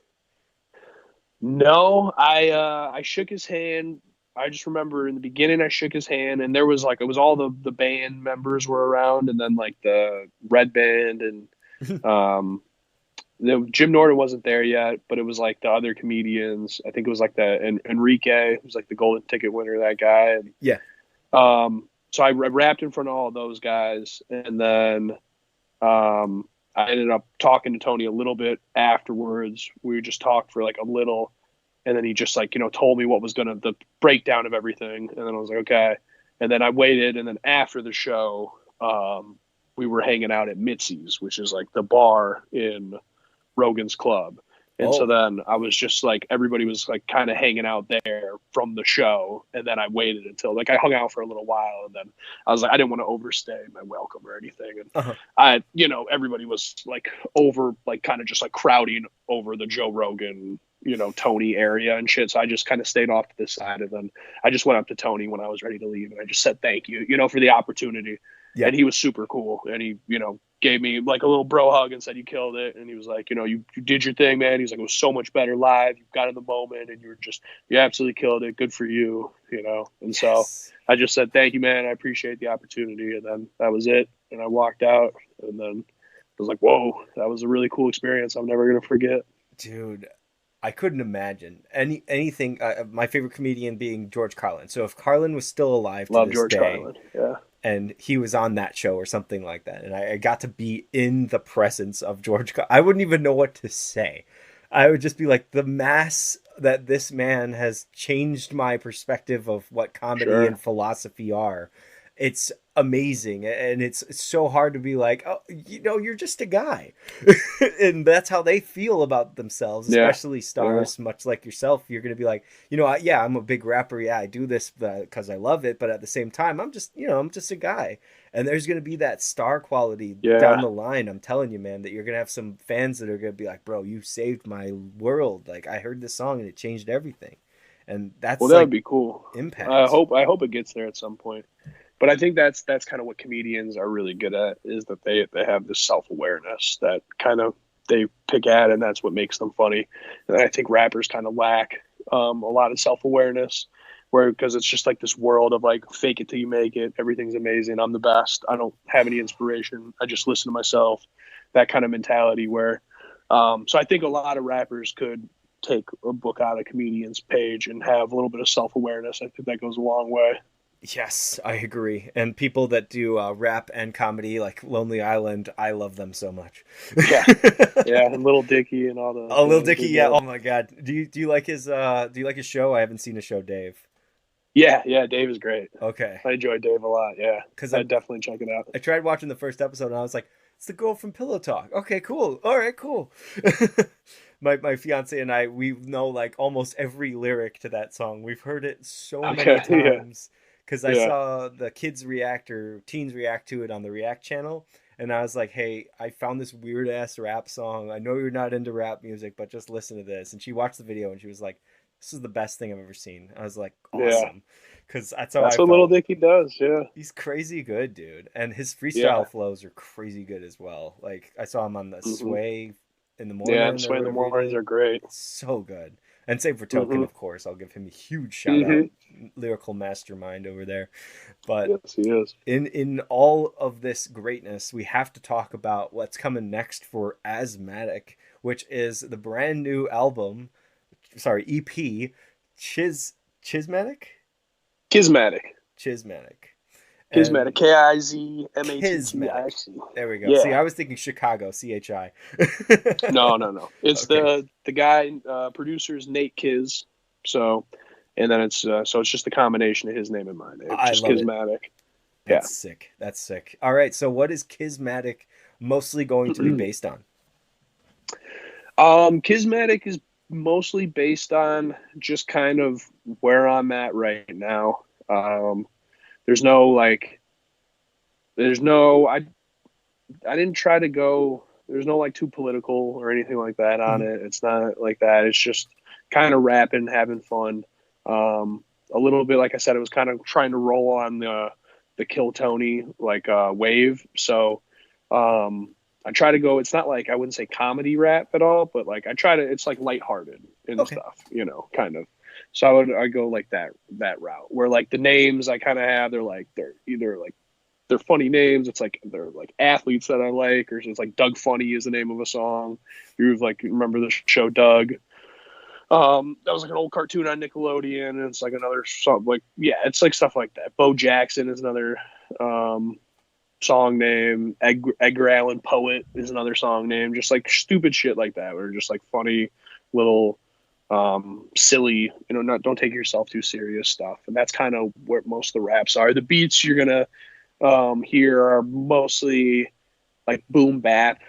Speaker 5: No, I shook his hand. I just remember in the beginning I shook his hand, and there was like, it was all the band members were around, and then like the Red Band and Jim Norton wasn't there yet, but it was like the other comedians. I think it was like Enrique, who's like the golden ticket winner, that guy. And,
Speaker 4: yeah.
Speaker 5: So I rapped in front of all those guys, and then I ended up talking to Tony a little bit afterwards. We just talked for like a little, and then he just like, told me what was the breakdown of everything. And then I was like, okay. And then I waited, and then after the show, we were hanging out at Mitzi's, which is like the bar in Rogan's Club. And so then I was just like, everybody was like kind of hanging out there from the show. And then I waited until like I hung out for a little while, and then I was like, I didn't want to overstay my welcome or anything. And everybody was like over, like kind of just like crowding over the Joe Rogan, Tony area and shit. So I just kind of stayed off to this side. And then I just went up to Tony when I was ready to leave, and I just said, thank you, for the opportunity. Yeah. And he was super cool. And he, gave me like a little bro hug and said, you killed it. And he was like, you did your thing, man. He's like, it was so much better live. You got in the moment, and you absolutely killed it. Good for you, And so I just said, thank you, man. I appreciate the opportunity. And then that was it. And I walked out, and then I was like, whoa, that was a really cool experience. I'm never going to forget.
Speaker 4: Dude, I couldn't imagine anything. My favorite comedian being George Carlin. So if Carlin was still alive to this
Speaker 5: George
Speaker 4: day,
Speaker 5: Carlin. Yeah.
Speaker 4: And he was on that show or something like that, and I got to be in the presence of George Carlin, I wouldn't even know what to say. I would just be like, the mass that this man has changed my perspective of what comedy and philosophy are. It's amazing, and it's so hard to be like, oh, you're just a guy. And that's how they feel about themselves, especially stars much like yourself. You're going to be like, I'm a big rapper, I do this because I love it, but at the same time I'm just a guy. And there's going to be that star quality down the line. I'm telling you, man, that you're going to have some fans that are going to be like, bro, you saved my world. Like, I heard this song and it changed everything. And that's
Speaker 5: that would be cool.
Speaker 4: Impact.
Speaker 5: I hope it gets there at some point. But I think that's kind of what comedians are really good at, is that they have this self-awareness that kind of they pick at, and that's what makes them funny. And I think rappers kind of lack a lot of self-awareness, because it's just like this world of like, fake it till you make it. Everything's amazing. I'm the best. I don't have any inspiration. I just listen to myself. That kind of mentality where, so I think a lot of rappers could take a book out of a comedian's page and have a little bit of self-awareness. I think that goes a long way.
Speaker 4: Yes, I agree. And people that do rap and comedy, like Lonely Island, I love them so much.
Speaker 5: Yeah, and Lil Dicky and all the.
Speaker 4: Oh, Lil Dicky, yeah. Oh my God, do you like his show? I haven't seen his show, Dave.
Speaker 5: Yeah, Dave is great.
Speaker 4: Okay,
Speaker 5: I enjoy Dave a lot. Yeah,
Speaker 4: because
Speaker 5: I'd definitely check it out.
Speaker 4: I tried watching the first episode, and I was like, it's the girl from Pillow Talk. Okay, cool. All right, cool. My fiance and I, we know like almost every lyric to that song. We've heard it so many times. Because I saw the teens react to it on the React channel. And I was like, hey, I found this weird ass rap song. I know you're not into rap music, but just listen to this. And she watched the video and she was like, this is the best thing I've ever seen. I was like, awesome. Because that's what
Speaker 5: Lil Dicky does. Yeah.
Speaker 4: He's crazy good, dude. And his freestyle flows are crazy good as well. Like, I saw him on the Sway in the morning.
Speaker 5: Yeah, Sway in the mornings are great.
Speaker 4: So good. And same for Token, of course. I'll give him a huge shout out. Lyrical mastermind over there. But
Speaker 5: yes, he is.
Speaker 4: In all of this greatness, we have to talk about what's coming next for AzMattic, which is the brand new EP, Chismatic?
Speaker 5: Kismatic.
Speaker 4: Kismatic.
Speaker 5: Kismatic. Kizmattic.
Speaker 4: There we go.
Speaker 5: Yeah.
Speaker 4: See, I was thinking Chicago, CHI.
Speaker 5: No. It's
Speaker 4: Okay.
Speaker 5: the guy, producer's Nate Kiz. So, and then it's just the combination of his name and my name.
Speaker 4: I
Speaker 5: Just
Speaker 4: love it.
Speaker 5: Kismatic.
Speaker 4: That's sick. That's sick. All right. So, what is Kismatic mostly going to be based on?
Speaker 5: Kismatic is mostly based on just kind of where I'm at right now. There's no I didn't try to go, there's no too political or anything like that on it. It's not like that. It's just kind of rapping, having fun. A little bit, like I said, it was kind of trying to roll on the Kill Tony wave. So I try to go, it's not I wouldn't say comedy rap at all, but I try to, it's lighthearted and stuff, kind of. So I go that route where the names I kind of have, they're either they're funny names. It's they're athletes that I like, or it's Doug Funny is the name of a song. You've remember the show Doug? That was an old cartoon on Nickelodeon, and it's another song. It's stuff like that. Bo Jackson is another song name. Edgar Allan Poet is another song name. Just stupid shit like that, or just funny little silly, don't take yourself too serious stuff. And that's kind of where most of the raps are. The beats you're gonna hear are mostly boom bap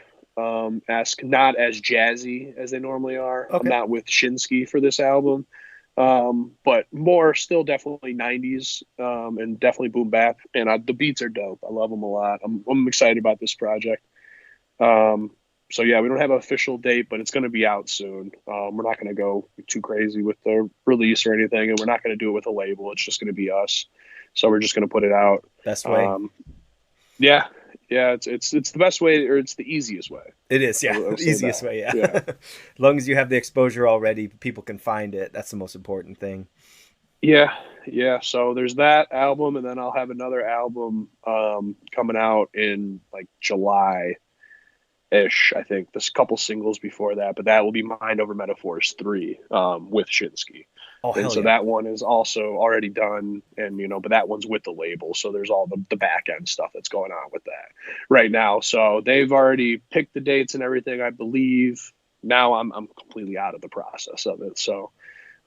Speaker 5: esque, not as jazzy as they normally are.
Speaker 4: Okay.
Speaker 5: I'm not with Shinsky for this album, but more still definitely 90s and definitely boom bap. And the beats are dope. I love them a lot. I'm excited about this project. So yeah, we don't have an official date, but it's going to be out soon. We're not going to go too crazy with the release or anything, and we're not going to do it with a label. It's just going to be us. So we're just going to put it out.
Speaker 4: Best way.
Speaker 5: Yeah. It's the best way, or it's the easiest way.
Speaker 4: It is, yeah.
Speaker 5: I'll
Speaker 4: The easiest way, yeah.
Speaker 5: Yeah.
Speaker 4: As long as you have the exposure already, people can find it. That's the most important thing.
Speaker 5: Yeah. So there's that album, and then I'll have another album coming out in July-ish, I think. There's a couple singles before that, but that will be Mind Over Metaphors 3 with Shinsky.
Speaker 4: Oh, hell
Speaker 5: And so
Speaker 4: yeah.
Speaker 5: that one is also already done, and but that one's with the label, so there's all the back end stuff that's going on with that right now. So they've already picked the dates and everything, I believe. Now I'm completely out of the process of it, so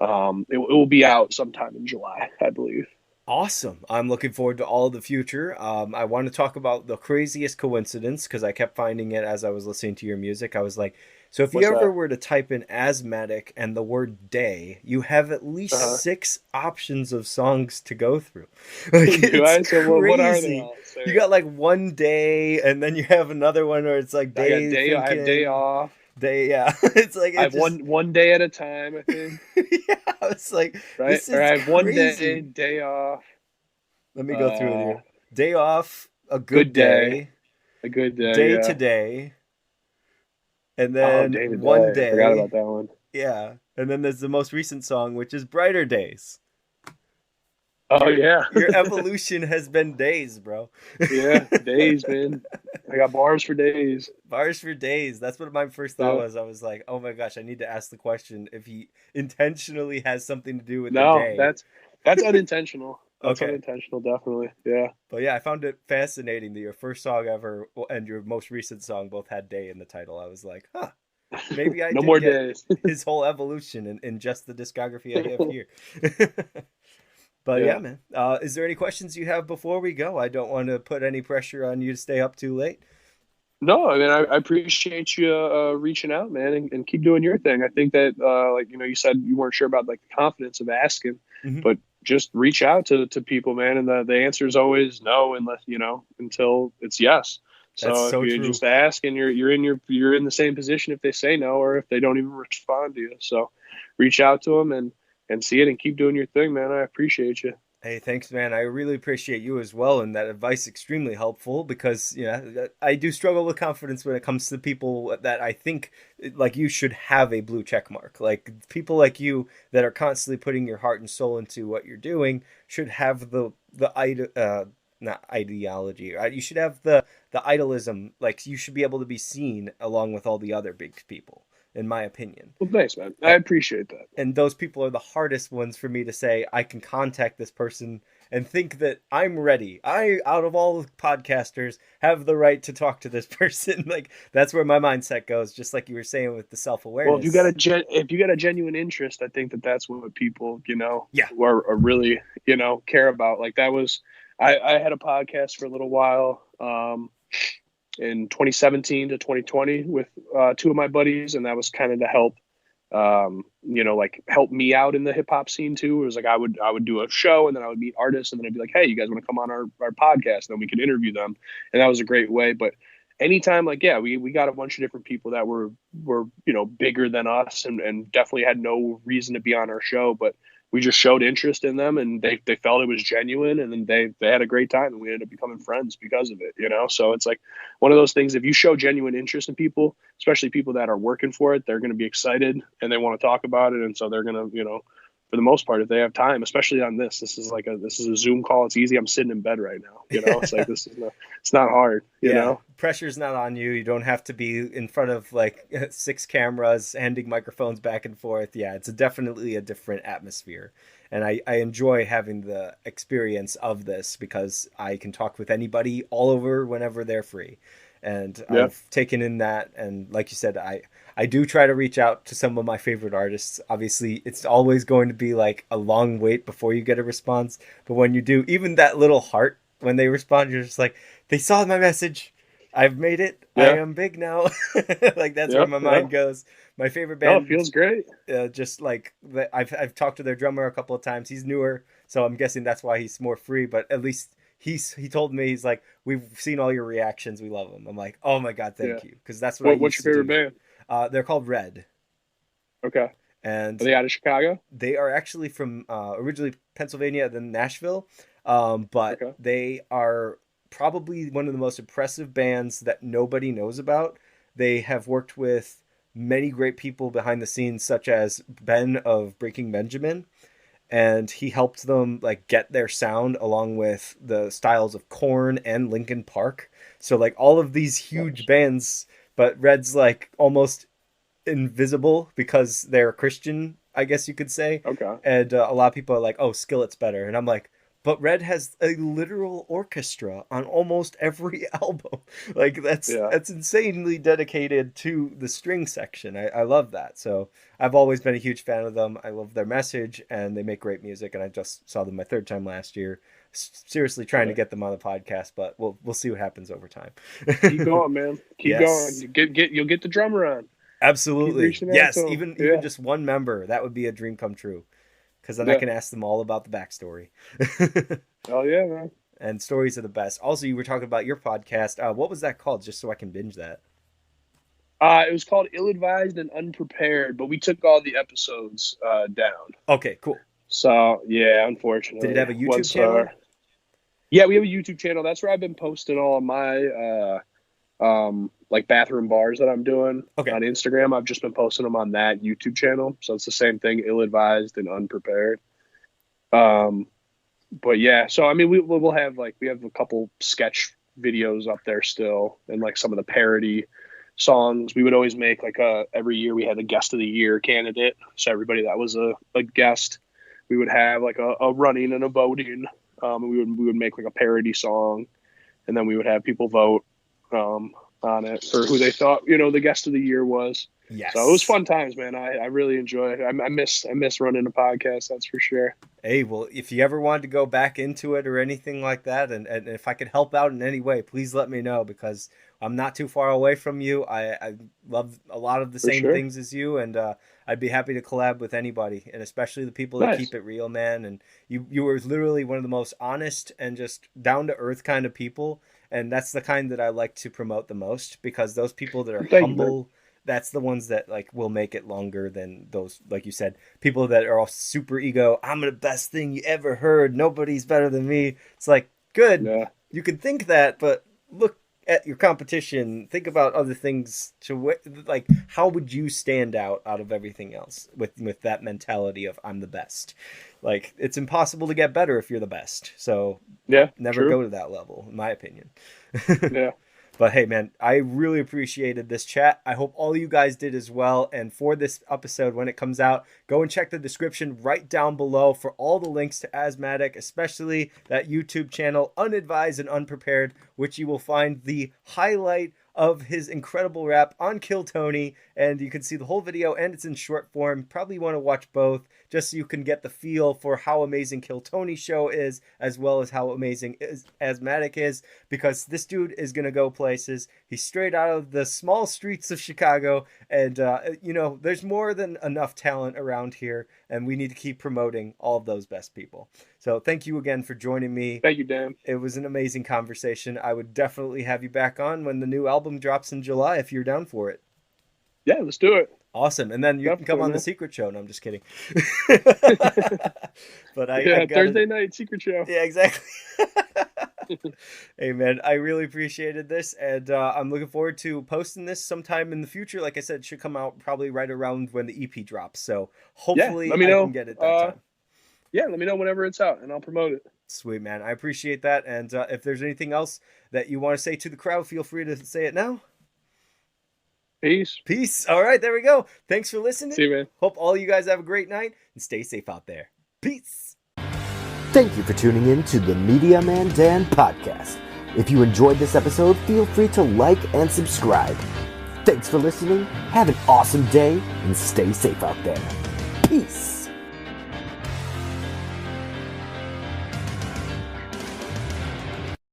Speaker 5: it will be out sometime in July, I believe.
Speaker 4: Awesome. I'm looking forward to all the future. I want to talk about the craziest coincidence, because I kept finding it as I was listening to your music. I was like, so if
Speaker 5: What's
Speaker 4: you ever
Speaker 5: that?
Speaker 4: were to type in AzMattic and the word day, you have at least 6 options of songs to go through. It's
Speaker 5: So what are they
Speaker 4: crazy.
Speaker 5: all?
Speaker 4: You got one day, and then you have another one where it's day
Speaker 5: I have day off.
Speaker 4: Day, yeah. It's
Speaker 5: I have one day at a time, I think.
Speaker 4: Yeah, it's
Speaker 5: Right?
Speaker 4: this is
Speaker 5: Or I have one
Speaker 4: crazy.
Speaker 5: day off.
Speaker 4: Let me go through it here. Day off, a good
Speaker 5: Good day.
Speaker 4: day.
Speaker 5: A good day.
Speaker 4: Day
Speaker 5: yeah.
Speaker 4: to day, and then
Speaker 5: Day to
Speaker 4: one
Speaker 5: day.
Speaker 4: day.
Speaker 5: I forgot about that one.
Speaker 4: Yeah, and then there's the most recent song, which is Brighter Days.
Speaker 5: Oh yeah.
Speaker 4: Your evolution has been days, bro.
Speaker 5: Yeah, days, man. I got bars for days.
Speaker 4: Bars for days. That's what my first thought
Speaker 5: Yeah.
Speaker 4: was. I was like, oh my gosh, I need to ask the question if he intentionally has something to do with the
Speaker 5: No,
Speaker 4: day.
Speaker 5: that's unintentional. That's
Speaker 4: Okay.
Speaker 5: unintentional, definitely. Yeah.
Speaker 4: But yeah, I found it fascinating that your first song ever and your most recent song both had day in the title. I was like, huh, maybe I
Speaker 5: No
Speaker 4: did
Speaker 5: more
Speaker 4: get
Speaker 5: days.
Speaker 4: his whole evolution in just the discography I have here. But yeah, man. Is there any questions you have before we go? I don't want to put any pressure on you to stay up too late.
Speaker 5: No, I mean, I appreciate you reaching out, man, and keep doing your thing. I think that, you said you weren't sure about the confidence of asking,
Speaker 4: Mhm.
Speaker 5: but just reach out to people, man. And the answer is always no, unless, until it's yes. So
Speaker 4: That's
Speaker 5: if
Speaker 4: so
Speaker 5: you
Speaker 4: true.
Speaker 5: just ask and you're in the same position if they say no, or if they don't even respond to you. So reach out to them and see it and keep doing your thing, man. I appreciate you.
Speaker 4: Hey, thanks, man. I really appreciate you as well, and that advice extremely helpful because I do struggle with confidence when it comes to people that I think like you should have a blue check mark. Like people like you that are constantly putting your heart and soul into what you're doing should have not ideology. You should have the idolism. Like you should be able to be seen along with all the other big people. in my opinion.
Speaker 5: Well, thanks, man. I appreciate that.
Speaker 4: And those people are the hardest ones for me to say, I can contact this person and think that I'm ready. I, out of all podcasters, have the right to talk to this person. Like, that's where my mindset goes, just like you were saying with the self-awareness.
Speaker 5: Well, if you got a genuine interest, I think that's what people,
Speaker 4: yeah,
Speaker 5: are really, care about. Like that was, I had a podcast for a little while, in 2017 to 2020 with two of my buddies, and that was kind of to help like help me out in the hip hop scene too. It was like I would do a show, and then I would meet artists, and then I'd be like, hey, you guys want to come on our podcast? And then we could interview them, and that was a great way. But anytime, like, yeah, we got a bunch of different people that were bigger than us, and definitely had no reason to be on our show, but we just showed interest in them, and they felt it was genuine, and then they had a great time, and we ended up becoming friends because of it, So it's like one of those things, if you show genuine interest in people, especially people that are working for it, they're going to be excited and they want to talk about it. And so they're going to, for the most part, if they have time, especially on this is a Zoom call. It's easy. I'm sitting in bed right now. It's like, it's not hard, you know?
Speaker 4: Pressure's not on you. You don't have to be in front of like 6 cameras, handing microphones back and forth. Yeah, it's definitely a different atmosphere. And I enjoy having the experience of this because I can talk with anybody all over whenever they're free. And I've taken in that. And like you said, I do try to reach out to some of my favorite artists. Obviously, it's always going to be like a long wait before you get a response. But when you do, even that little heart, when they respond, you're just like, they saw my message. I've made it. I am big now. Like that's where my mind goes. My favorite band.
Speaker 5: Oh, it feels great.
Speaker 4: Just like I've talked to their drummer a couple of times. He's newer, so I'm guessing that's why he's more free. But at least he told me, he's like, we've seen all your reactions. We love them. I'm like, oh my god, thank you, because that's what.
Speaker 5: What's your favorite band?
Speaker 4: They're called Red.
Speaker 5: Okay.
Speaker 4: And
Speaker 5: are they out of Chicago?
Speaker 4: They are actually from originally Pennsylvania, then Nashville. But they are probably one of the most impressive bands that nobody knows about. They have worked with many great people behind the scenes, such as Ben of Breaking Benjamin, and he helped them like get their sound along with the styles of Korn and Linkin Park. So like all of these huge bands, but Red's like almost invisible because they're Christian, I guess you could say.
Speaker 5: Okay.
Speaker 4: And a lot of people are like, oh, Skillet's better. And I'm like, but Red has a literal orchestra on almost every album. Like that's insanely dedicated to the string section. I love that. So I've always been a huge fan of them. I love their message, and they make great music. And I just saw them my 3rd time last year. Seriously trying to get them on the podcast, but we'll see what happens over time.
Speaker 5: Keep going, man. Keep going. You'll get the drummer on.
Speaker 4: Absolutely. Yes. Even just one member, that would be a dream come true. Because then I can ask them all about the backstory.
Speaker 5: Oh, yeah, man.
Speaker 4: And stories are the best. Also, you were talking about your podcast. What was that called, just so I can binge that?
Speaker 5: It was called Ill-Advised and Unprepared, but we took all the episodes down.
Speaker 4: Okay, cool.
Speaker 5: So, yeah, unfortunately.
Speaker 4: Did it have a YouTube channel?
Speaker 5: Yeah, we have a YouTube channel. That's where I've been posting all of my like bathroom bars that I'm doing on Instagram. I've just been posting them on that YouTube channel. So it's the same thing, Ill-Advised and Unprepared. But yeah, so I mean, we'll have we have a couple sketch videos up there still, and like some of the parody songs. We would always make every year we had a guest of the year candidate. So everybody that was a guest, we would have like a running and a voting. We would make like a parody song, and then we would have people vote on it for who they thought the guest of the year was.
Speaker 4: Yes.
Speaker 5: So it was fun times, man. I really enjoy it. I miss running a podcast, that's for sure.
Speaker 4: Hey, well, if you ever wanted to go back into it or anything like that, and if I could help out in any way, please let me know, because I'm not too far away from you. I love a lot of the same things as you, and I'd be happy to collab with anybody, and especially the people that keep it real, man. And you were literally one of the most honest and just down to earth kind of people, and that's the kind that I like to promote the most, because those people that are humble, that's the ones that will make it longer than those, like you said, people that are all super ego. I'm the best thing you ever heard. Nobody's better than me. It's like, good. Yeah. You can think that, but look at your competition. Think about other things how would you stand out of everything else with that mentality of I'm the best. It's impossible to get better if you're the best. So never go to that level, in my opinion.
Speaker 5: Yeah.
Speaker 4: But hey, man, I really appreciated this chat. I hope all you guys did as well. And for this episode, when it comes out, go and check the description right down below for all the links to AzMattic, especially that YouTube channel, Unadvised and Unprepared, which you will find the highlight of his incredible rap on Kill Tony, and you can see the whole video, and it's in short form. Probably want to watch both just so you can get the feel for how amazing Kill Tony's show is, as well as how amazing AzMattic is, because this dude is going to go places. He's straight out of the small streets of Chicago, and you know, there's more than enough talent around here, and we need to keep promoting all of those best people. So thank you again for joining me.
Speaker 5: Thank you, Dan.
Speaker 4: It was an amazing conversation. I would definitely have you back on when the new album drops in July if you're down for it.
Speaker 5: Yeah, let's do it.
Speaker 4: Awesome. And then you can come on the Secret Show. No, I'm just kidding. But I
Speaker 5: Thursday night Secret Show.
Speaker 4: Yeah, exactly. Hey, man, I really appreciated this, and I'm looking forward to posting this sometime in the future. Like I said, it should come out probably right around when the EP drops. So hopefully I can get it that time.
Speaker 5: Yeah, let me know whenever it's out, and I'll promote it.
Speaker 4: Sweet, man. I appreciate that. And if there's anything else that you want to say to the crowd, feel free to say it now.
Speaker 5: Peace.
Speaker 4: Peace. All right, there we go. Thanks for listening.
Speaker 5: See you, man.
Speaker 4: Hope all you guys have a great night, and stay safe out there. Peace.
Speaker 10: Thank you for tuning in to the Media Man Dan podcast. If you enjoyed this episode, feel free to like and subscribe. Thanks for listening. Have an awesome day, and stay safe out there. Peace.